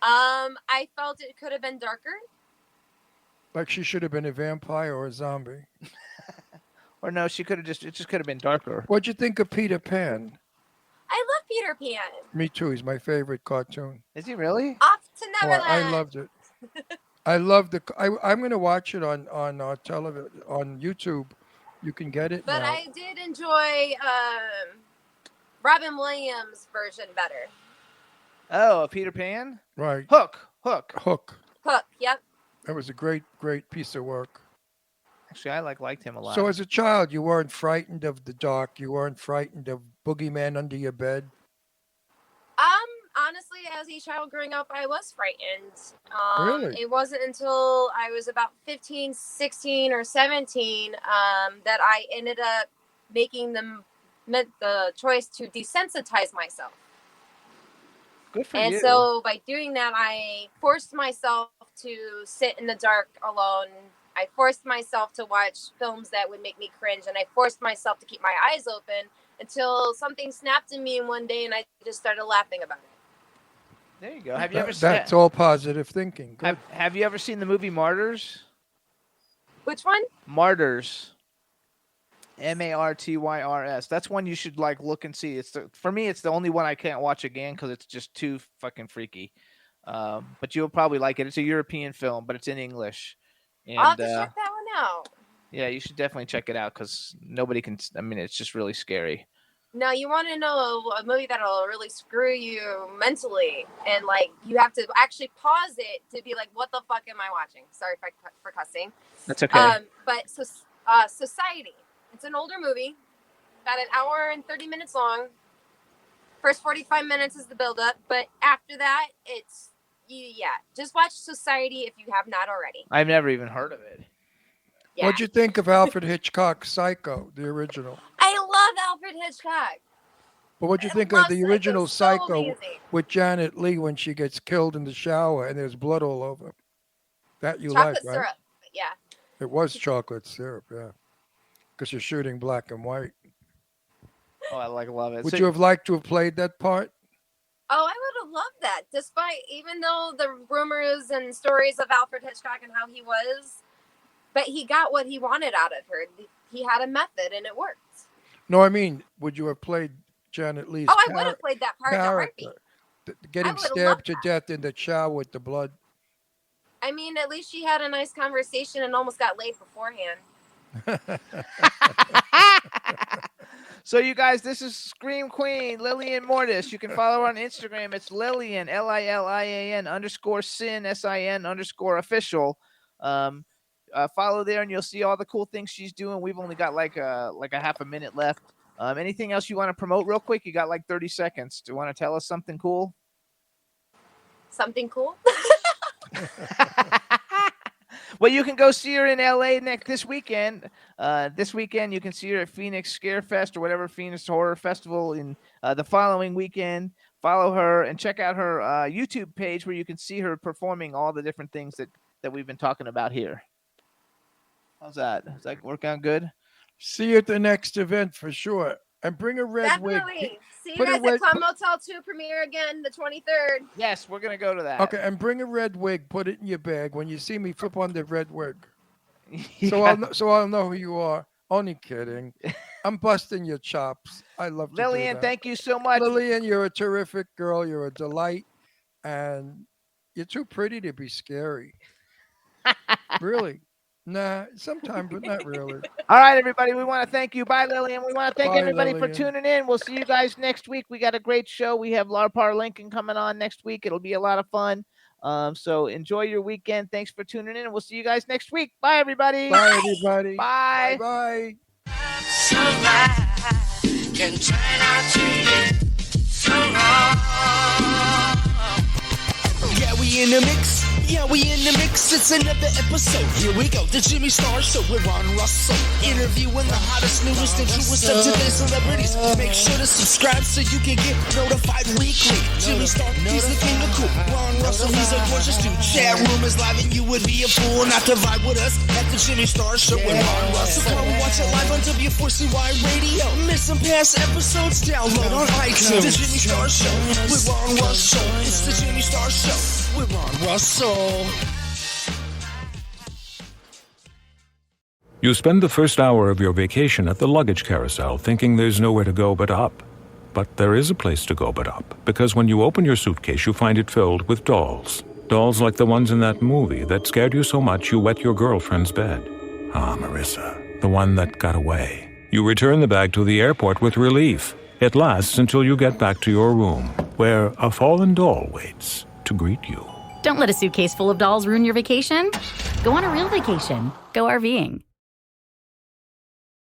I felt it could have been darker. Like she should have been a vampire or a zombie. Or no, it just could have been darker. What'd you think of Peter Pan? I love Peter Pan. Me too. He's my favorite cartoon. Is he really? Off to Oh, Neverland. I loved it. I love I'm going to watch it on television, on YouTube. You can get it But now. I did enjoy Robin Williams' version better. Oh, Peter Pan? Right. Hook. Hook, yep. That was a great piece of work. Actually, I liked him a lot. So as a child, you weren't frightened of the dark. You weren't frightened of boogeyman under your bed. Honestly, as a child growing up, I was frightened. Really? It wasn't until I was about 15, 16, or 17 that I ended up making the choice to desensitize myself. Good for And you. so by doing that, I forced myself to sit in the dark alone. I forced myself to watch films that would make me cringe, and I forced myself to keep my eyes open until something snapped in me one day, and I just started laughing about it. There you go. Have you ever That's all positive thinking. Good. Have you ever seen the movie Martyrs? Which one? Martyrs. Martyrs. That's one you should look and see. For me, it's the only one I can't watch again because it's just too fucking freaky. But you'll probably like it. It's a European film, but it's in English. And, I'll have to check that one out. Yeah, you should definitely check it out because nobody can. I mean, it's just really scary. Now, you want to know a movie that'll really screw you mentally, and you have to actually pause it to be like, "What the fuck am I watching?" Sorry for cussing. That's okay. But Society. It's an older movie, about an hour and 30 minutes long. First 45 minutes is the build-up, but after that, it's just watch Society if you have not already. I've never even heard of it. Yeah. What'd you think of Alfred Hitchcock's Psycho, the original? I love Alfred Hitchcock. But what'd you think love of the Psycho, original so Psycho amazing. with Janet Leigh when she gets killed in the shower and there's blood all over? That you Chocolate like, right? syrup, yeah. It was chocolate syrup, yeah. Because you're shooting black and white. Oh, I love it. Would you have liked to have played that part? Oh, I would have loved that. Even though the rumors and stories of Alfred Hitchcock and how he was, but he got what he wanted out of her. He had a method and it worked. No, I mean, would you have played Janet Leigh's I would have played that part in a heartbeat. Getting would've stabbed loved to death in the shower with the blood. I mean, at least she had a nice conversation and almost got laid beforehand. So you guys, this is Scream Queen Lillian Mortis. You can follow her on Instagram. It's Lillian LILIAN _sin SIN _official. Follow there and you'll see all the cool things she's doing. We've only got like a half a minute left. Anything else you want to promote real quick? You got like 30 seconds. Do you want to tell us something cool? Something cool? Well, you can go see her in LA this weekend. This weekend, you can see her at Phoenix Scare Fest or whatever Phoenix Horror Festival. In the following weekend, follow her and check out her YouTube page where you can see her performing all the different things that we've been talking about here. How's that? Does that work out good? See you at the next event for sure. And bring a red wig. Definitely. See you Put a guys red- at Club Motel 2 premiere again the 23rd. Yes, we're going to go to that. Okay, and bring a red wig. Put it in your bag. When you see me, flip on the red wig. So I'll know who you are. Only kidding. I'm busting your chops. I love to do Lillian, that. thank you so much. Lillian, you're a terrific girl. You're a delight. And you're too pretty to be scary. Really. Nah, sometimes, but not really. All right, everybody. We want to thank you. Bye, Lillian. We want to thank Bye, everybody for Lillian. tuning in. We'll see you guys next week. We got a great show. We have Larpar Lincoln coming on next week. It'll be a lot of fun. So enjoy your weekend. Thanks for tuning in. And we'll see you guys next week. Bye, everybody. Bye, everybody. Bye. Bye-bye. so right can turn out to be so wrong. Yeah, we in the mix. Yeah, we in the mix. It's another episode. Here we go. The Jimmy Star Show with Ron Russell. Interviewing the hottest, newest, and truest of today's celebrities. Make sure to subscribe so you can get notified weekly. Jimmy Star, he's the king of cool. Ron Russell, he's a gorgeous dude. Chat room is live and you would be a fool not to vibe with us at the Jimmy Star Show with Ron Russell. Come watch it live on W4CY Radio. Miss some past episodes? Download on iTunes. The Jimmy Star Show with Ron Russell. It's the Jimmy Star Show with Ron Russell. You spend the first hour of your vacation at the luggage carousel thinking there's nowhere to go but up. But there is a place to go but up, because when you open your suitcase, you find it filled with dolls. Dolls like the ones in that movie that scared you so much you wet your girlfriend's bed. Ah, Marissa, the one that got away. You return the bag to the airport with relief. It lasts until you get back to your room, where a fallen doll waits to greet you. Don't let a suitcase full of dolls ruin your vacation. Go on a real vacation. Go RVing.